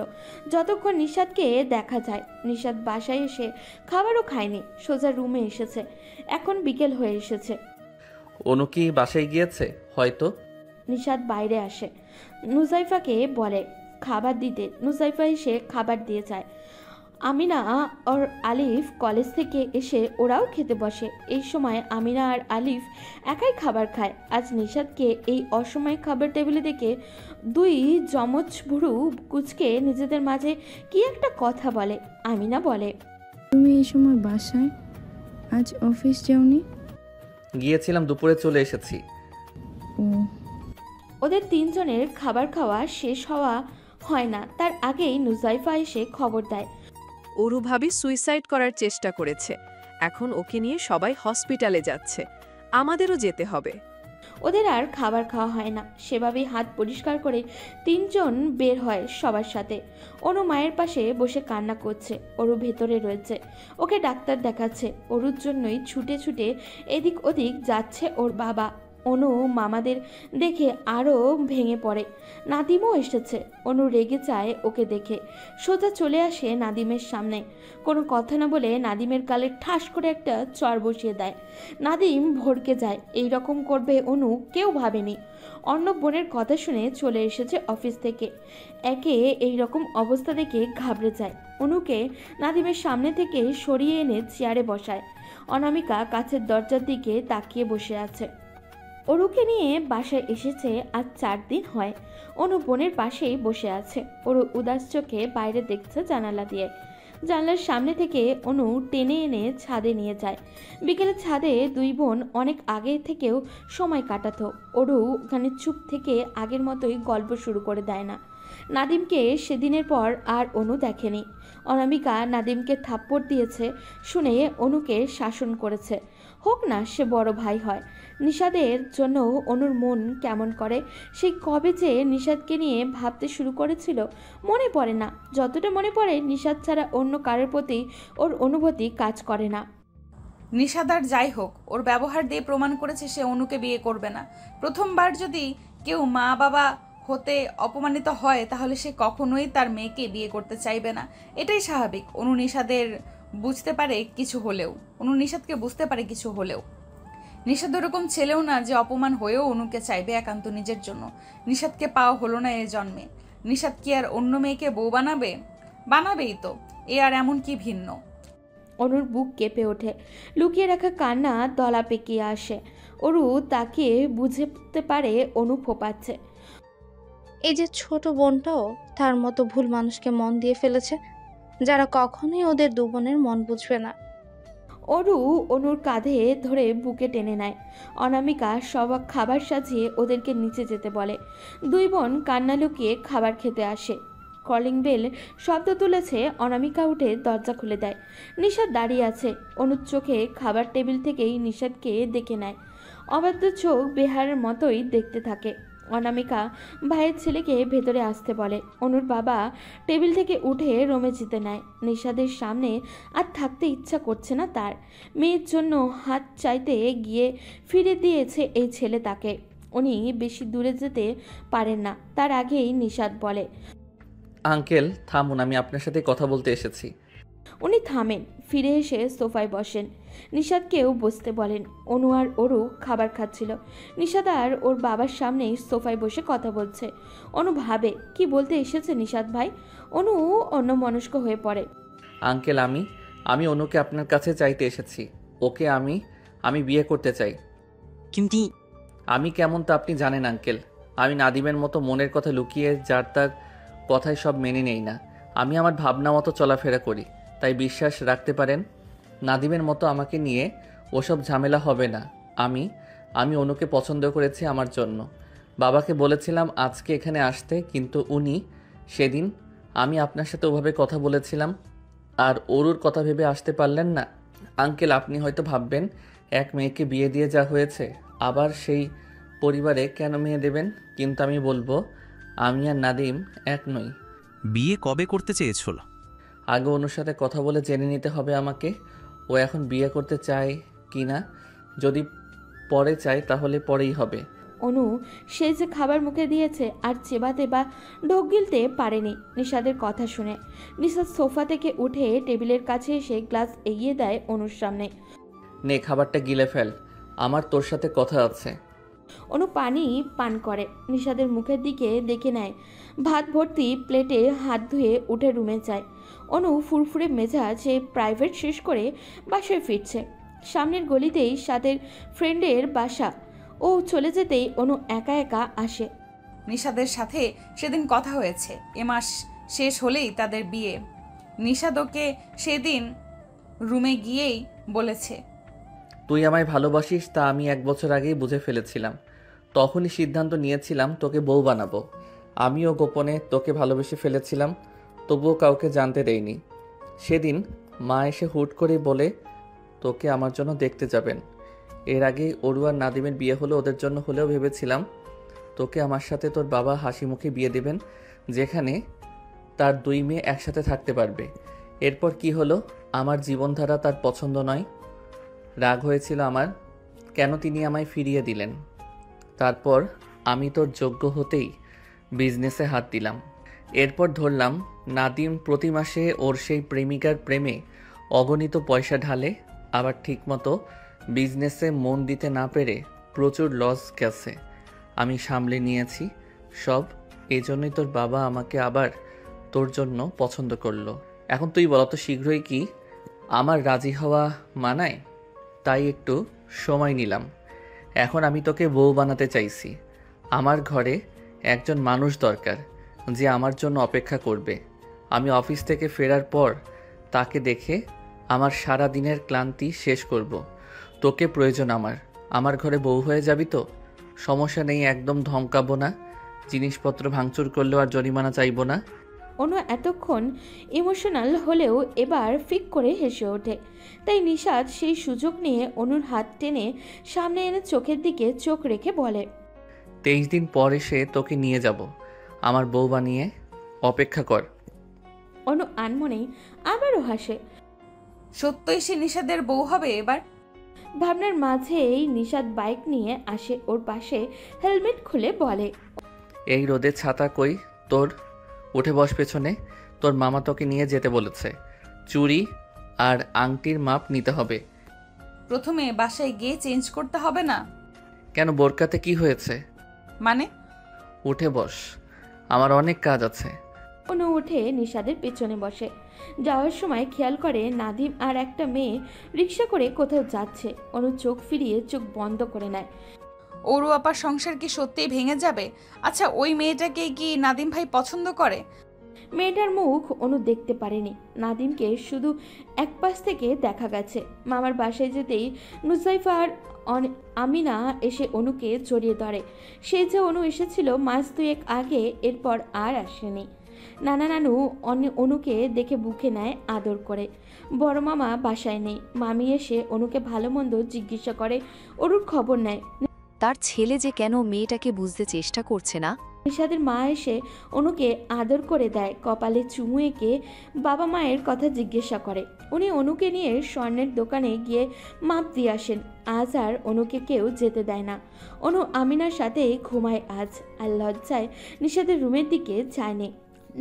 যতক্ষণ নিশাদকে দেখা যায়। নিশাদ বাসায় এসে খাবারও খায়নি, সোজা রুমে এসেছে। এখন বিকেল হয়ে এসেছে। অনু কি বাসায় গিয়েছে? হয়তো। নিশাদ বাইরে আসে, নুজাইফাকে বলে খাবার দিতে। নুজাইফা এসে খাবার দিয়ে যায়। আমিনা আর আলিফ কলেজ থেকে এসে ওরাও খেতে বসে। এই সময় আমিনা আর আলিফ একাই খাবার খায়। আজ নিশাদকে এই অসময়ে খাবার টেবিলে দেখে 2 যমজ ভুরু কুচকে নিজেদের মাঝে কি একটা কথা বলে। আমিনা বলে, তুমি এই সময় বাসায়? আজ অফিস যাওনি? গিয়েছিলাম, দুপুরে চলে এসেছি। ও। ওদের 3 জনের খাবার খাওয়া শেষ হওয়া হয় না তার আগেই নুজাইফা এসে খবর দেয়, অরু ভাবি সুইসাইড করার চেষ্টা করেছে। এখন ওকে নিয়ে সবাই হসপিটালে যাচ্ছে, আমাদেরও যেতে হবে। ওদের আর খাবার খাওয়া হয় না। সেভাবেই হাত পরিষ্কার করে 3 জন বের হয় সবার সাথে। অনু মায়ের পাশে বসে কান্না করছে। অরু ভেতরে রয়েছে, ওকে ডাক্তার দেখাচ্ছে। অরুর জন্যই ছুটে ছুটে এদিক ওদিক যাচ্ছে ওর বাবা। অনু মামাদের দেখে আরও ভেঙে পড়ে। নাদিমও এসেছে। অনু রেগে যায় ওকে দেখে, সোজা চলে আসে নাদিমের সামনে। কোনো কথা না বলে নাদিমের গালে ঠাস করে একটা চর বসিয়ে দেয়। নাদিম ভড়কে যায়। এই রকম করবে অনু কেউ ভাবেনি। অর্ণব বোনের কথা শুনে চলে এসেছে অফিস থেকে। একে এই রকম অবস্থা দেখে ঘাবড়ে যায়। অনুকে নাদিমের সামনে থেকে সরিয়ে এনে চেয়ারে বসায়। অনামিকা কাছের দরজার দিকে তাকিয়ে বসে আছে। অরুকে নিয়ে বাসায় এসেছে আজ 4 দিন হয়। অনু বোনের পাশেই বসে আছে। অরু উদাস চোখে বাইরে দেখছে জানালা দিয়ে। জানলার সামনে থেকে অনু টেনে এনে ছাদে নিয়ে যায়। বিকেলে ছাদে দুই বোন অনেক আগে থেকেও সময় কাটাতো। অরু ওখানে চুপ থেকে আগের মতোই গল্প শুরু করে দেয় না। নাদিমকে সেদিনের পর আর অনু দেখেনি। অনামিকা নাদিমকে থাপ্পড় দিয়েছে শুনে অনুকে শাসন করেছে। হোক না, সে বড় ভাই হয়। নিষাদের জন্য অনুর মন কেমন করে। সেই কবে যে নিষাদকে নিয়ে ভাবতে শুরু করেছিল মনে পড়ে না। যতটা মনে পড়ে নিষাদ ছাড়া অন্য কারোর প্রতি ওর অনুভূতি কাজ করে না। নিষাদ আর যাই হোক, ওর ব্যবহার দিয়ে প্রমাণ করেছে সে অনুকে বিয়ে করবে না। প্রথমবার যদি কেউ মা বাবা হতে অপমানিত হয় তাহলে সে কখনোই তার মেয়েকে বিয়ে করতে চাইবে না। এটাই স্বাভাবিক। অনু নিষাদকে বুঝতে পারে কিছু হলেও নিষাদ ওরকম ছেলেও না যে অপমান হয়েও অনুকে চাইবে একান্ত নিজের জন্য। নিষাদকে পাওয়া হলো না এ জন্মে। নিষাদ কি আর অন্য মেয়েকে বউ বানাবেই তো। এ আর এমন কি ভিন্ন। অনুর বুক কেঁপে ওঠে। লুকিয়ে রাখা কান্না দলা পেকিয়ে আসে। অরু তাকিয়ে বুঝতে পারে অনু ফোপাচ্ছে। এই যে ছোট বোনটাও তার মতো ভুল মানুষকে মন দিয়ে ফেলেছে, যারা কখনোই ওদের দু বোনের মন বুঝবে না। অরু অনুর কাঁধে ধরে বুকে টেনে নেয়। অনামিকা সবাক খাবার সাজিয়ে ওদেরকে নিচে যেতে বলে। দুই বোন কান্না লুকিয়ে খাবার খেতে আসে। কলিং বেল শব্দ তুলেছে। অনামিকা উঠে দরজা খুলে দেয়। নিষাদ দাঁড়িয়ে আছে। অনুর চোখে খাবার টেবিল থেকেই নিষাদকে দেখে নেয়। অবাধ্য চোখ বেহারের মতোই দেখতে থাকে। অনামিকা ভাইয়ের ছেলেকে ভেতরে আসতে বলে। অনুর বাবা টেবিল থেকে উঠে রুমে যেতে নেয়। নিষাদের সামনে আর থাকতে ইচ্ছা করছে না তার। মেয়ের জন্য হাত চাইতে গিয়ে ফিরে দিয়েছে এই ছেলে তাকে। উনি বেশি দূরে যেতে পারেন না। তার আগেই নিষাদ বলে, আঙ্কেল থামুন, আমি আপনার সাথে কথা বলতে এসেছি। উনি থামেন, ফিরে এসে সোফায় বসেন। নিষাদকেও বসতে বলেন। অনু আর ওরু খাবার খাচ্ছিল। নিষাদ আর ওর বাবার সামনেই সোফায় বসে কথা বলছে। অনু ভাবে কি বলতে এসেছে নিষাদ ভাই। অনু অন্যমনস্ক হয়ে পড়ে। আঙ্কেল আমি অনুকে আপনার কাছে চাইতে এসেছি। ওকে আমি বিয়ে করতে চাই। কিন্তু আমি কেমন তা আপনি জানেন আঙ্কেল। আমি নাদিমের মতো মনের কথা লুকিয়ে যার তার কথায় সব মেনে নেই না। আমি আমার ভাবনা মতো চলাফেরা করি, তাই বিশ্বাস রাখতে পারেন নাদিমের মতো আমাকে নিয়ে ওসব ঝামেলা হবে না। আমি অনুকে পছন্দ করেছি আমার জন্য। বাবাকে বলেছিলাম আজকে এখানে আসতে, কিন্তু উনি সেদিন আমি আপনার সাথে ওভাবে কথা বলেছিলাম আর ওরুর কথা ভেবে আসতে পারলেন না। আঙ্কেল আপনি হয়তো ভাববেন এক মেয়েকে বিয়ে দিয়ে যা হয়েছে আবার সেই পরিবারে কেন মেয়ে দেবেন, কিন্তু আমি বলবো আমি আর নাদিম এক নই। বিয়ে কবে করতে চেয়েছিল? আগে অনুর সাথে কথা বলে জেনে নিতে হবে আমাকে ও এখন বিয়ে করতে চায় কি না। যদি পরে চায় তাহলে পরেই হবে। অনু সে যে খাবার মুখে দিয়েছে আর চেবাতে বা ঢোক গিলতে পারেনি নিষাদের কথা শুনে। নিষাদ সোফা থেকে উঠে টেবিলের কাছে এসে গ্লাস এগিয়ে দেয় অনুর সামনে। নে খাবারটা গিলে ফেল, আমার তোর সাথে কথা আছে। অনু পানি পান করে। নিষাদের মুখের দিকে দেখে নেয়। ভাত ভর্তি প্লেটে হাত ধুয়ে উঠে রুমে যায়। অনু ফুরফুরে মেজাজে প্রাইভেট শেষ করে বাসায় ফিরছে। সামনের গলিতেই সাদের ফ্রেন্ডের বাসা। ও চলে যেতেই অনু একা একা আসে। নিষাদের সাথে সেদিন কথা হয়েছে। এ মাস শেষ হলেই তাদের বিয়ে। নিষাদ ওকে সেদিন রুমে গিয়েই বলেছে, তুই আমায় ভালোবাসিস তা আমি 1 বছর আগেই বুঝে ফেলেছিলাম। তখনই সিদ্ধান্ত নিয়েছিলাম তোকে বউ বানাবো। আমিও গোপনে তোকে ভালোবেসে ফেলেছিলাম, তবুও কাউকে জানতে দেইনি। সেদিন মা এসে হুট করে বলে তোকে আমার জন্য দেখতে যাবেন। এর আগেই অরু আর নাদিমের বিয়ে হলো, ওদের জন্য হলেও ভেবেছিলাম তোকে আমার সাথে তোর বাবা হাসি মুখে বিয়ে দেবেন, যেখানে তার 2 মেয়ে একসাথে থাকতে পারবে। এরপর কি হলো? আমার জীবনধারা তার পছন্দ নয়। রাগ হয়েছিল আমার, কেন তিনি আমায় ফিরিয়ে দিলেন। তারপর আমি তোর যোগ্য হতেই বিজনেসে হাত দিলাম। এরপর ধরলাম নাদিম প্রতি মাসে ওর সেই প্রেমিকার প্রেমে অগণিত পয়সা ঢালে, আবার ঠিকমতো বিজনেসে মন দিতে না পেরে প্রচুর লস গেছে। আমি সামলে নিয়েছি সব। এই জন্যই তোর বাবা আমাকে আবার তোর জন্য পছন্দ করলো। এখন তুই বল তো শীঘ্রই কি আমার রাজি হওয়া মানায়? তাই একটু সময় নিলাম। এখন আমি তোকে বউ বানাতে চাইছি। আমার ঘরে একজন মানুষ দরকার যে আমার জন্য অপেক্ষা করবে। আমি অফিস থেকে ফেরার পর তাকে দেখে আমার সারা দিনের ক্লান্তি শেষ করব। তোকে প্রয়োজন আমার ঘরে বউ হয়ে যাবি তো? সমস্যা নেই, একদম ধমকাবো না, জিনিসপত্র ভাঙচুর করলেও আর জরিমানা চাইবো না। অনু এতক্ষণ ইমোশনাল হলেও এবার ফিক করে হেসে ওঠে। তাই নিশাদ সেই সুযোগ নিয়ে অনুর হাত টেনে সামনে এনে চোখের দিকে চোখ রেখে বলে, 23 দিন পর এসে তোকে নিয়ে যাব আমার বউ বানিয়ে, অপেক্ষা কর। অনু আনমনেই আবারও হাসে। সত্যই সে নিশাদের বউ হবে এবার? ভাবনার মাঝেই নিশাদ বাইক নিয়ে আসে ওর পাশে, হেলমেট খুলে বলে, এই রোদে ছাতা কই তোর? উঠে বস পেছনে, তোর মামা তোকে নিয়ে যেতে বলেছে। চুড়ি আর আংটির মাপ নিতে হবে। প্রথমে বাসায় গিয়ে চেঞ্জ করতে হবে না? কেন, বোরকাতে কি হয়েছে? মানে? উঠে বস, আমার অনেক কাজ আছে। অনু উঠে নিশাদের পেছনে বসে। যাওয়ার সময় খেয়াল করে নাদিম আর একটা মেয়ে রিক্সা করে কোথাও যাচ্ছে। অনু চোখ ফিরিয়ে চোখ বন্ধ করে নেয়। ওরু আপার সংসার কি সত্যিই ভেঙে যাবে? আচ্ছা, ওই মেয়েটাকে কি নাদিম ভাই পছন্দ করে? মেয়েটার মুখ অনু দেখতে পারেনি, নাদিমকে শুধু এক পাশ থেকে দেখা গেছে। মামার বাসায় যেতেই নুসাইফা আর আমিনা এসে অনুকে জড়িয়ে ধরে। সে যে অনু এসেছিল মাস দুয়েক আগে, এরপর আর আসেনি। নানা নানু অনুকে দেখে বুকে নেয় আদর করে। বড় মামা বাসায় নেই। মামি এসে অনুকে ভালো মন্দ জিজ্ঞাসা করে, অনুর খবর নেয়। তার ছেলে যে কেন মেয়েটাকে বুঝতে চেষ্টা করছে না। নিশাদের মা এসে অনুকে আদর করে দেয়, কপালে চুমু এঁকে বাবা মায়ের কথা জিজ্ঞাসা করে। উনি অনুকে নিয়ে স্বর্ণের দোকানে গিয়ে মাপ দিয়ে আসেন। আজ আর অনুকে কেউ যেতে দেয় না। অনু আমিনার সাথে ঘুমায় আজ, আর লজ্জায় নিশাদের রুমের দিকে যায়নি।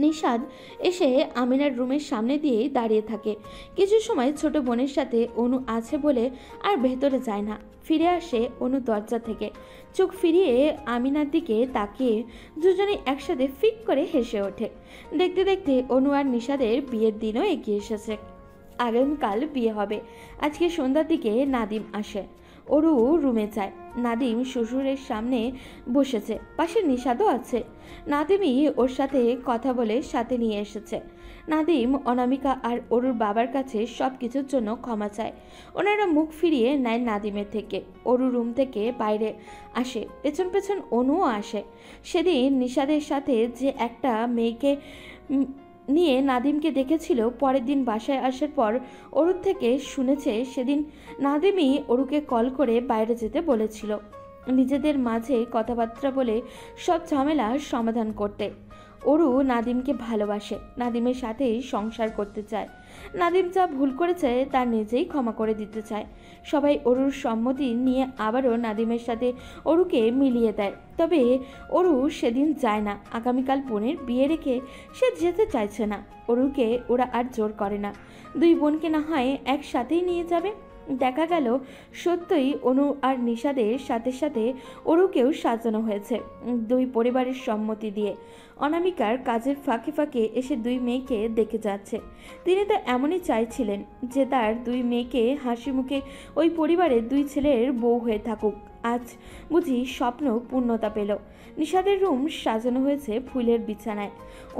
নিশাদ এসে আমিনার রুমের সামনে দিয়েই দাঁড়িয়ে থাকে। কিছু সময় ছোট বোনের সাথে অনু আছে বলে আর ভেতরে যায় না। ফিরে আসে অনু দরজা থেকে, চোখ ফিরিয়ে আমিনার দিকে তাকিয়ে দুজনে একসাথে ফিক করে হেসে ওঠে। দেখতে দেখতে অনু আর নিশাদের বিয়ের দিনও এগিয়ে এসেছে। আগামীকাল বিয়ে হবে। আজকে সন্ধ্যার দিকে নাদিম আসে। ওরু রুমে যায়। নাদিম শ্বশুরের সামনে বসেছে, পাশে নিশাদও আছে। নাদিমই ওর সাথে কথা বলে সাথে নিয়ে এসেছে। নাদিম অনামিকা আর ওরুর বাবার কাছে সব কিছুর জন্য ক্ষমা চায়। ওনারা মুখ ফিরিয়ে নেয় নাদিমের থেকে। ওরু রুম থেকে বাইরে আসে, পেছন পেছন অনুও আসে। সেদিন নিশাদের সাথে যে একটা মেয়েকে নিয়ে নাদিমকে দেখেছিল, পরের দিন বাসায় আসার পর অরুর থেকে শুনেছে সেদিন নাদিমই অরুকে কল করে বাইরে যেতে বলেছিল, নিজেদের মাঝে কথাবার্তা বলে সব ঝামেলার সমাধান করতে। অরু নাদিমকে ভালোবাসে, নাদিমের সাথেই সংসার করতে চায়। নাদিম যা ভুল করেছে তা নিজেই ক্ষমা করে দিতে চায়। সবাই অরুর সম্মতি নিয়ে আবারও নাদিমের সাথে অরুকে মিলিয়ে দেয়। তবে অরু সেদিন যায় না। আগামীকাল বোনের বিয়ে রেখে সে যেতে চাইছে না। অরুকে ওরা আর জোর করে না। দুই বোনকে না হয় একসাথেই নিয়ে যাবে। দেখা গেল সত্যই অনু আর নিশাদের সাথে সাথে অরুকেও সাজানো হয়েছে, দুই পরিবারের সম্মতি দিয়ে। অনামিকার কাজের ফাঁকে ফাঁকে এসে দুই মেয়েকে দেখে যাচ্ছে। তিনি তো এমনই চাইছিলেন যে তার দুই মেয়েকে হাসি মুখে ওই পরিবারের দুই ছেলের বউ হয়ে থাকুক। আজ বুঝি স্বপ্ন পূর্ণতা পেল। নিশাদের রুম সাজানো হয়েছে ফুলের বিছানায়।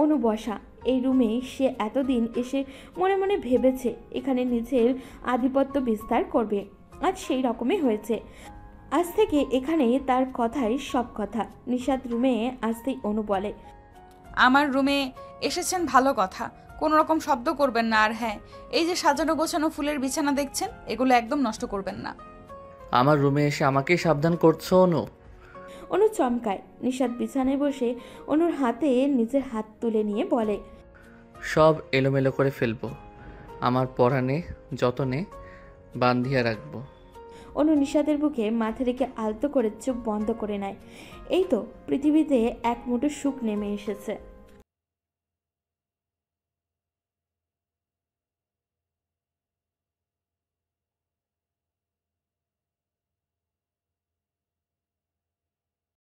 অনু বসা। এই রুমে সে এতদিন এসে মনে মনে ভেবেছে এখানে নিজের আধিপত্য বিস্তার করবে। আজ সেই রকমই হয়েছে। আজ থেকে এখানে তার কথাই সব কথা। নিশাদ রুমে আসতেই অনু বলে, আমার রুমে এসেছেন ভালো কথা, কোনো রকম শব্দ করবেন না। আর হ্যাঁ, এই যে সাজানো গোছানো ফুলের বিছানা দেখছেন, এগুলো একদম নষ্ট করবেন না। আমার রুমে এসে আমাকে সাবধান করছো অনু? অনু চমকায়। নিশাদ বিছানায় বসে অনুর হাতে নিজের হাত তুলে নিয়ে বলে, সব এলোমেলো করে ফেলবো, আমার পরাণে যতনে বান্ধিয়া রাখবো। অনু নিশাদের বুকে মাথা রেখে আলতো করে চোখ বন্ধ করে নেয়। এই তো পৃথিবীতে এক মুঠো সুখ নেমে এসেছে।